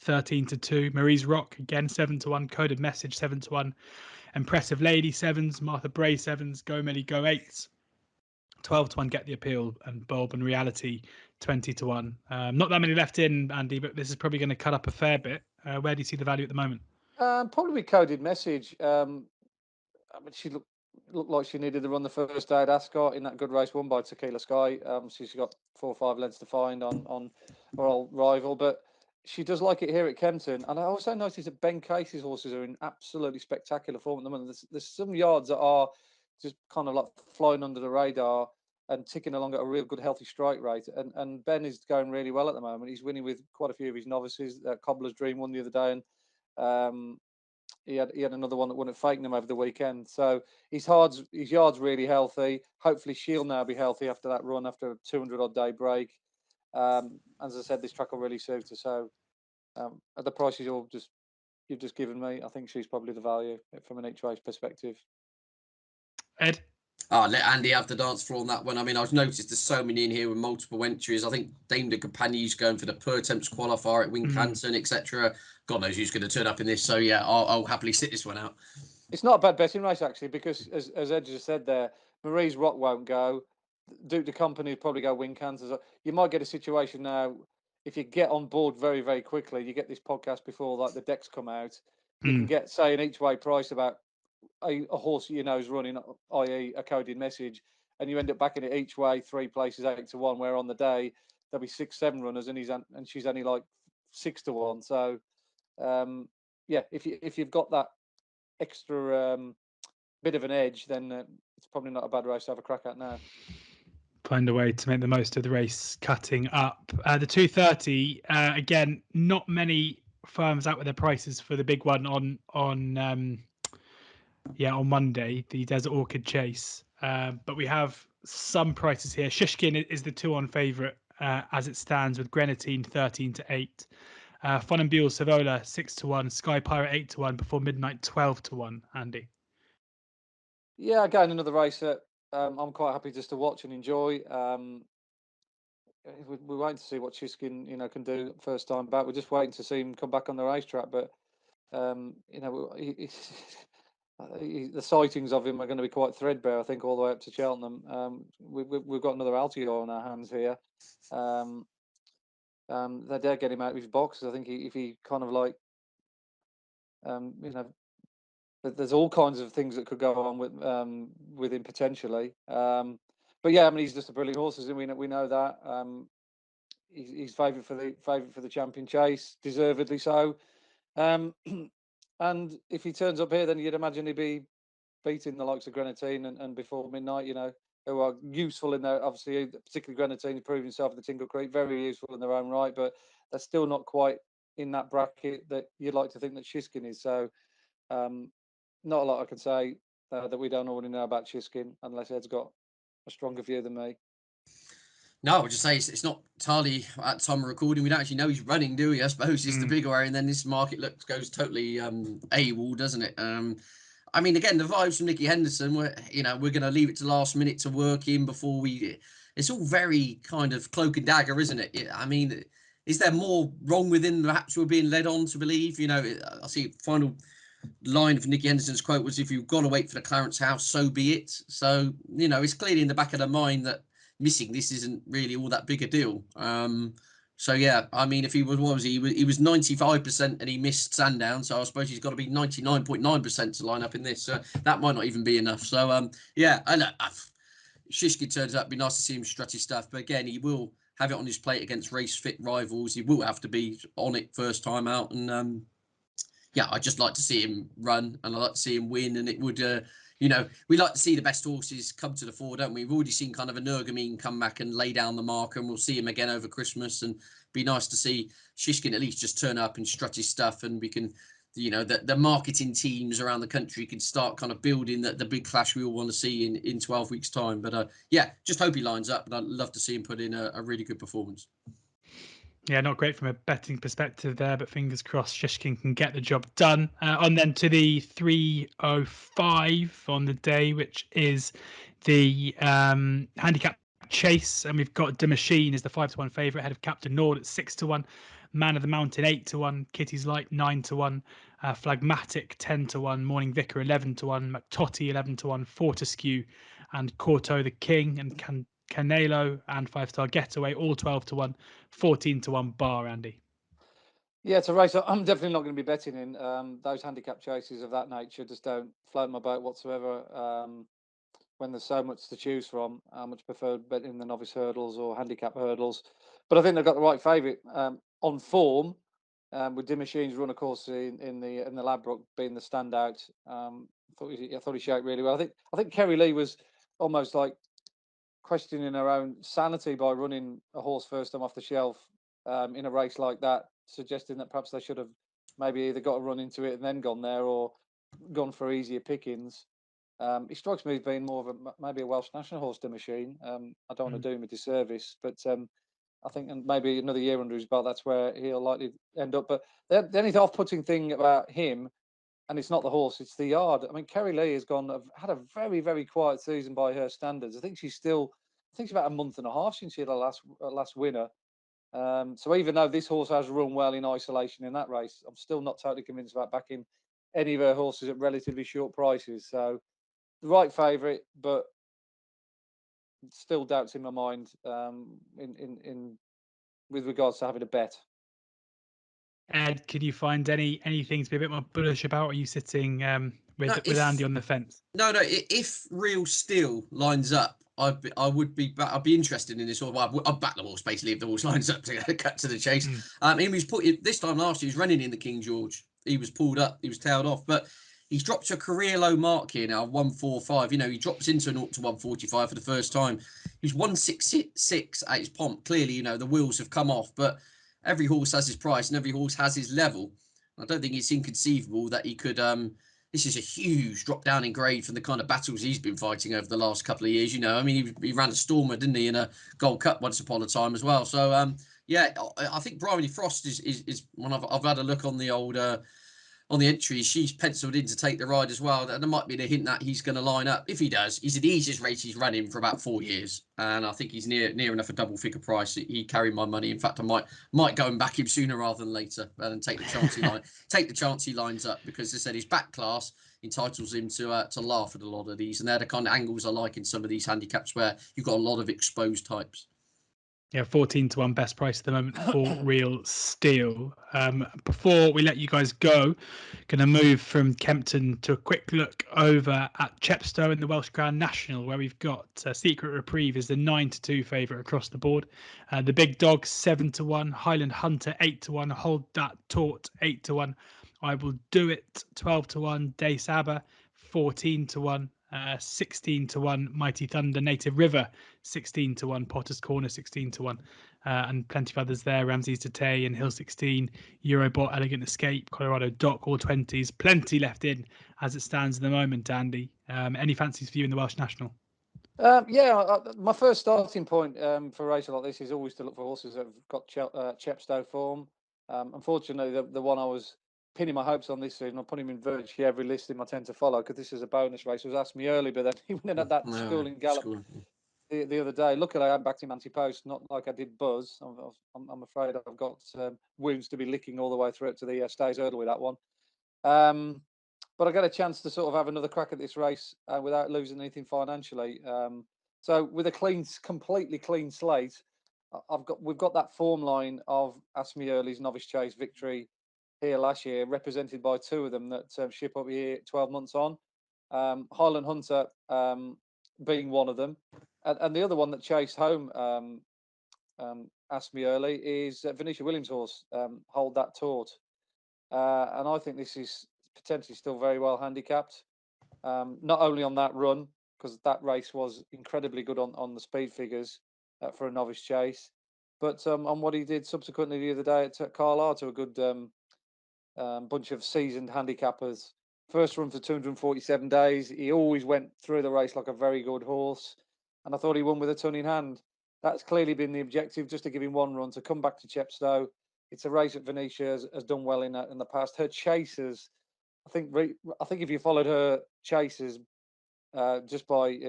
13-2. Marie's Rock, again, 7-1. Coded Message, 7-1. Impressive Lady, 7s. Martha Bray, 7s. Go Millie, Go 8s. 12-1 Get the Appeal, and Bulb and Reality, 20-1. Not that many left in, Andy, but this is probably going to cut up a fair bit. Where do you see the value at the moment? Probably Coded Message. I mean, she looked like she needed to run the first day at Ascot in that good race won by Tequila Sky. She's got 4 or 5 lengths to find on her old rival, but she does like it here at Kempton. And I also noticed that Ben Casey's horses are in absolutely spectacular form at the moment. There's some yards that are just kind of like flying under the radar and ticking along at a real good healthy strike rate. And Ben is going really well at the moment. He's winning with quite a few of his novices. Cobbler's Dream won the other day, and he had another one that won at Fakenham over the weekend. So his yard's really healthy. Hopefully she'll now be healthy after that run, after a 200 odd day break. As I said, this track will really suit her. So at the prices you've just given me, I think she's probably the value from an each race perspective. Ed? Let Andy have the dance floor on that one. I mean, I've noticed there's so many in here with multiple entries. I think Dame de Compagnie's going for the per temps qualifier at Wincanton, etc. God knows who's going to turn up in this. So yeah, I'll happily sit this one out. It's not a bad betting race actually, because as Ed just said there, Marie's Rock won't go. Duke de Company will probably go Wincanton. You might get a situation now, if you get on board very, very quickly, you get this podcast before like the decks come out, you can get, say, an each way price about a horse you know is running, i.e. a Coded Message, and you end up backing it each way 3 places 8-1, where on the day there'll be 6-7 runners and she's only like 6-1. So yeah, if you've got that extra bit of an edge, then it's probably not a bad race to have a crack at now. Find a way to make the most of the race cutting up. The 230, again, not many firms out with their prices for the big one on Monday, the Desert Orchid Chase. But we have some prices here. Shishkin is the 2-on favourite as it stands, with Grenadine 13-8. Fun and Buell Savola 6-1. Sky Pirate 8-1. Before Midnight 12-1. Andy. Yeah, again, another race that I'm quite happy just to watch and enjoy. We're waiting to see what Shishkin, can do first time back. We're just waiting to see him come back on the racetrack. But the sightings of him are going to be quite threadbare, I think, all the way up to Cheltenham. We've got another Altior on our hands here. They dare get him out of his box. I think if he kind of like, there's all kinds of things that could go on with him potentially. But yeah, I mean, he's just a brilliant horse, and we know that. He's favourite for the champion chase, deservedly so. And if he turns up here, then you'd imagine he'd be beating the likes of Grenadine and Before Midnight, who are useful in their, obviously, particularly Grenadine proving himself in the Tingle Creek, very useful in their own right, but they're still not quite in that bracket that you'd like to think that Shishkin is. So not a lot I can say that we don't already know about Shishkin, unless Ed's got a stronger view than me. No, I would just say it's not entirely at the time of recording. We don't actually know he's running, do we? I suppose it's the big worry, and then this market goes totally AWOL, doesn't it? I mean, again, the vibes from Nicky Henderson, we're going to leave it to last minute to work in before we. It's all very kind of cloak and dagger, isn't it? I mean, is there more wrong within perhaps we're being led on to believe? I see final line of Nicky Henderson's quote was, "If you've got to wait for the Clarence House, so be it." So it's clearly in the back of their mind that missing this isn't really all that big a deal. So yeah, I mean, if he was, what was he? He was 95% and he missed Sandown, so I suppose he's got to be 99.9% to line up in this. So that might not even be enough. So yeah, Shishkin turns out, it'd be nice to see him strut his stuff, but again, he will have it on his plate against race fit rivals. He will have to be on it first time out, and yeah, I'd just like to see him run, and I'd like to see him win, and it would. We like to see the best horses come to the fore, don't we? We've already seen kind of a Nurgamine come back and lay down the marker, and we'll see him again over Christmas. And be nice to see Shishkin at least just turn up and strut his stuff, and we can the marketing teams around the country can start kind of building the big clash we all want to see in 12 weeks' time. But just hope he lines up, and I'd love to see him put in a really good performance. Yeah, not great from a betting perspective there, but fingers crossed Shishkin can get the job done. On then to the 305 on the day, which is the handicap chase, and we've got De Machine is the 5-1 favourite ahead of Captain Nord at 6-1, Man of the Mountain 8-1, Kitty's Light 9-1, Phlegmatic 10-1, Morning Vicar 11-1, McTotty 11-1, Fortescue, and Corto the King, and Canelo and 5-star Getaway all 12-1, 14-1 bar, Andy. Yeah, it's a race I'm definitely not going to be betting in. Those handicap chases of that nature just don't float my boat whatsoever. When there's so much to choose from, I much prefer betting the novice hurdles or handicap hurdles. But I think they've got the right favourite on form. With De Machine's run, of course, in the Ladbroke being the standout. I thought he showed really well. I think Kerry Lee was almost like questioning her own sanity by running a horse first time off the shelf in a race like that, suggesting that perhaps they should have maybe either got a run into it and then gone there, or gone for easier pickings. He strikes me as being more of maybe a Welsh national horse, De Machine. I don't want to do him a disservice, but I think maybe another year under his belt, that's where he'll likely end up. But the only off-putting thing about him, and it's not the horse, it's the yard. I mean, Kerry Lee had a very, very quiet season by her standards. I think she's about a month and a half since she had her last winner. So even though this horse has run well in isolation in that race, I'm still not totally convinced about backing any of her horses at relatively short prices. So the right favourite, but still doubts in my mind in with regards to having a bet. Ed, could you find anything to be a bit more bullish about? Or are you sitting with Andy on the fence? No. If Real Steel lines up, I'd be interested in this horse. Well, I'd back the horse basically if the horse lines up to cut to the chase. He was this time last year. He was running in the King George. He was pulled up. He was tailed off, but he's dropped a career low mark here now, 145. He drops into a 0 to 145 for the first time. He's 166 at his pomp. Clearly, the wheels have come off, but every horse has his price and every horse has his level. I don't think it's inconceivable that he could. This is a huge drop down in grade from the kind of battles he's been fighting over the last couple of years. He ran a Stormer, didn't he, in a Gold Cup once upon a time as well. So I think Bryony Frost is one. I've had a look on the old on the entries. She's penciled in to take the ride as well. There might be a hint that he's going to line up. If he does, he's the easiest race he's run in for about 4 years, and I think he's near enough a double figure price. He carried my money. In fact, I might go and back him sooner rather than later, and take the chance he lines up, because as I said, his back class entitles him to laugh at a lot of these, and they're the kind of angles I like in some of these handicaps where you've got a lot of exposed types. Yeah, 14-1 best price at the moment for Real Steel. Before we let you guys go, going to move from Kempton to a quick look over at Chepstow in the Welsh Grand National, where we've got Secret Reprieve is the 9-2 favourite across the board. The Big Dog 7-1, Highland Hunter 8-1, Hold That Taut 8-1, I Will Do It 12-1, Day Saba 14-1. 16-1, Mighty Thunder, Native River 16-1, Potter's Corner 16-1, and plenty of others there. Ramses Tatay and Hill 16, Eurobot, Elegant Escape, Colorado Dock, all 20s. Plenty left in as it stands at the moment, Andy. Any fancies for you in the Welsh National? My first starting point for a race like this is always to look for horses that have got Chepstow form. Unfortunately, the one I was pinning my hopes on this season, I put him in virtually every listing I tend to follow, because this is a bonus race. It was asked me early, but then he went in at that schooling gallop the other day. Luckily, I hadn't backed him anti-post, not like I did Buzz. I'm afraid I've got wounds to be licking all the way through it to the Stays Hurdle with that one. But I got a chance to sort of have another crack at this race without losing anything financially. So with a completely clean slate, we've got that form line of Ask Me Early's Novice Chase victory here last year, represented by two of them that ship up here 12 months on. Highland Hunter being one of them, and the other one that chased home Ask Me Early is Venetia Williams' horse, Hold That Taut. And I think this is potentially still very well handicapped, not only on that run, because that race was incredibly good on the speed figures for a novice chase, but on what he did subsequently the other day at Carlisle to a good bunch of seasoned handicappers. First run for 247 days. He always went through the race like a very good horse. And I thought he won with a ton in hand. That's clearly been the objective, just to give him one run, to come back to Chepstow. It's a race that Venetia has done well in the past. Her chasers, I think if you followed her chasers just by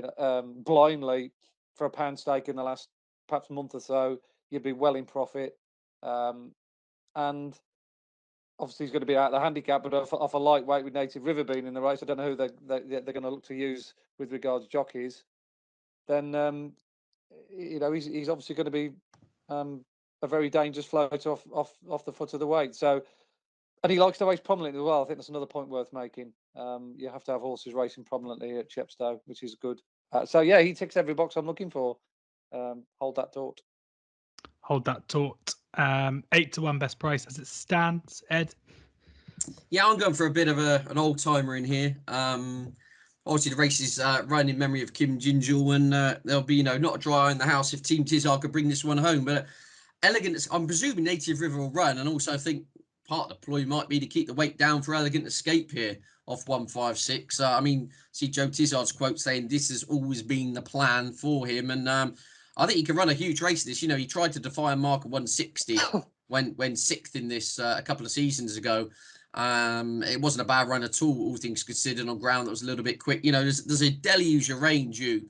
blindly for a pound stake in the last perhaps month or so, you'd be well in profit. And obviously he's going to be out of the handicap, but off a lightweight with Native River being in the race, I don't know who they're going to look to use with regards to jockeys. Then he's obviously going to be a very dangerous float off the foot of the weight. So, and he likes to race prominently as well. I think that's another point worth making. You have to have horses racing prominently at Chepstow, which is good. So yeah, he ticks every box I'm looking for. Hold that thought. Hold that thought. 8-1 best price as it stands. Ed? Yeah, I'm going for a bit of an old timer in here. Obviously, the race is run in memory of Kim Gingle, and there'll be not a dry eye in the house if Team Tizard could bring this one home. But Elegant, I'm presuming Native River will run, and also I think part of the ploy might be to keep the weight down for Elegant Escape here off 156. See Joe Tizard's quote saying this has always been the plan for him, and I think he can run a huge race this. He tried to defy a mark of 160 when sixth in this a couple of seasons ago. It wasn't a bad run at all things considered, on ground that was a little bit quick. There's a deluge of rain due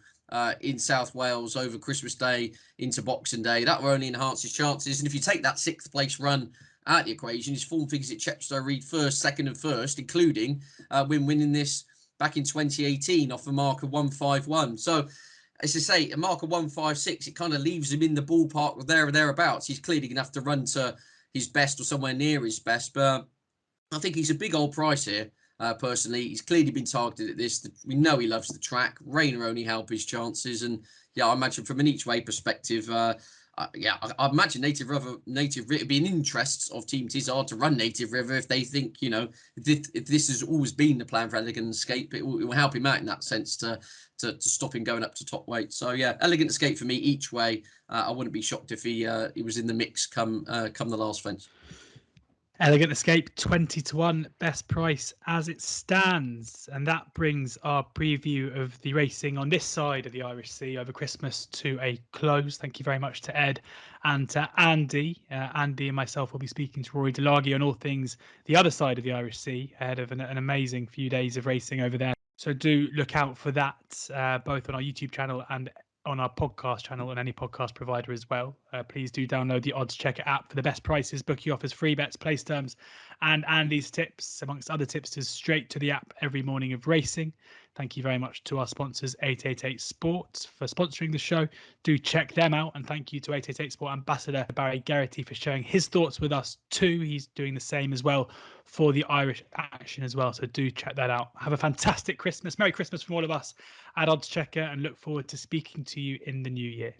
in South Wales over Christmas Day into Boxing Day. That will only enhance his chances. And if you take that sixth place run out the equation, his form figures at Chepstow read first, second and first, including winning this back in 2018 off a mark of 151. So, as I say, a mark of 156, it kind of leaves him in the ballpark or there or thereabouts. He's clearly going to have to run to his best or somewhere near his best. But I think he's a big old price here, personally. He's clearly been targeted at this. We know he loves the track. Rain will only help his chances. And, yeah, I imagine from an each-way perspective, I imagine Native River it'd be in interests of Team Tizard to run Native River if they think, if this has always been the plan for Elegant Escape, it will help him out in that sense to stop him going up to top weight. So, yeah, Elegant Escape for me each way. I wouldn't be shocked if he was in the mix come the last fence. Elegant Escape 20-1 best price as it stands, and that brings our preview of the racing on this side of the Irish Sea over Christmas to a close. Thank you very much to Ed and to Andy. Andy and myself will be speaking to Rory Delaghi on all things the other side of the Irish Sea ahead of an amazing few days of racing over there. So do look out for that both on our YouTube channel and on our podcast channel and any podcast provider as well. Please do download the oddschecker app for the best prices, bookie offers, free bets, place terms, and Andy's tips, amongst other tipsters, straight to the app every morning of racing. Thank you very much to our sponsors, 888 Sport, for sponsoring the show. Do check them out. And thank you to 888 Sport ambassador Barry Geraghty for sharing his thoughts with us too. He's doing the same as well for the Irish action as well. So do check that out. Have a fantastic Christmas. Merry Christmas from all of us at Oddschecker, and look forward to speaking to you in the new year.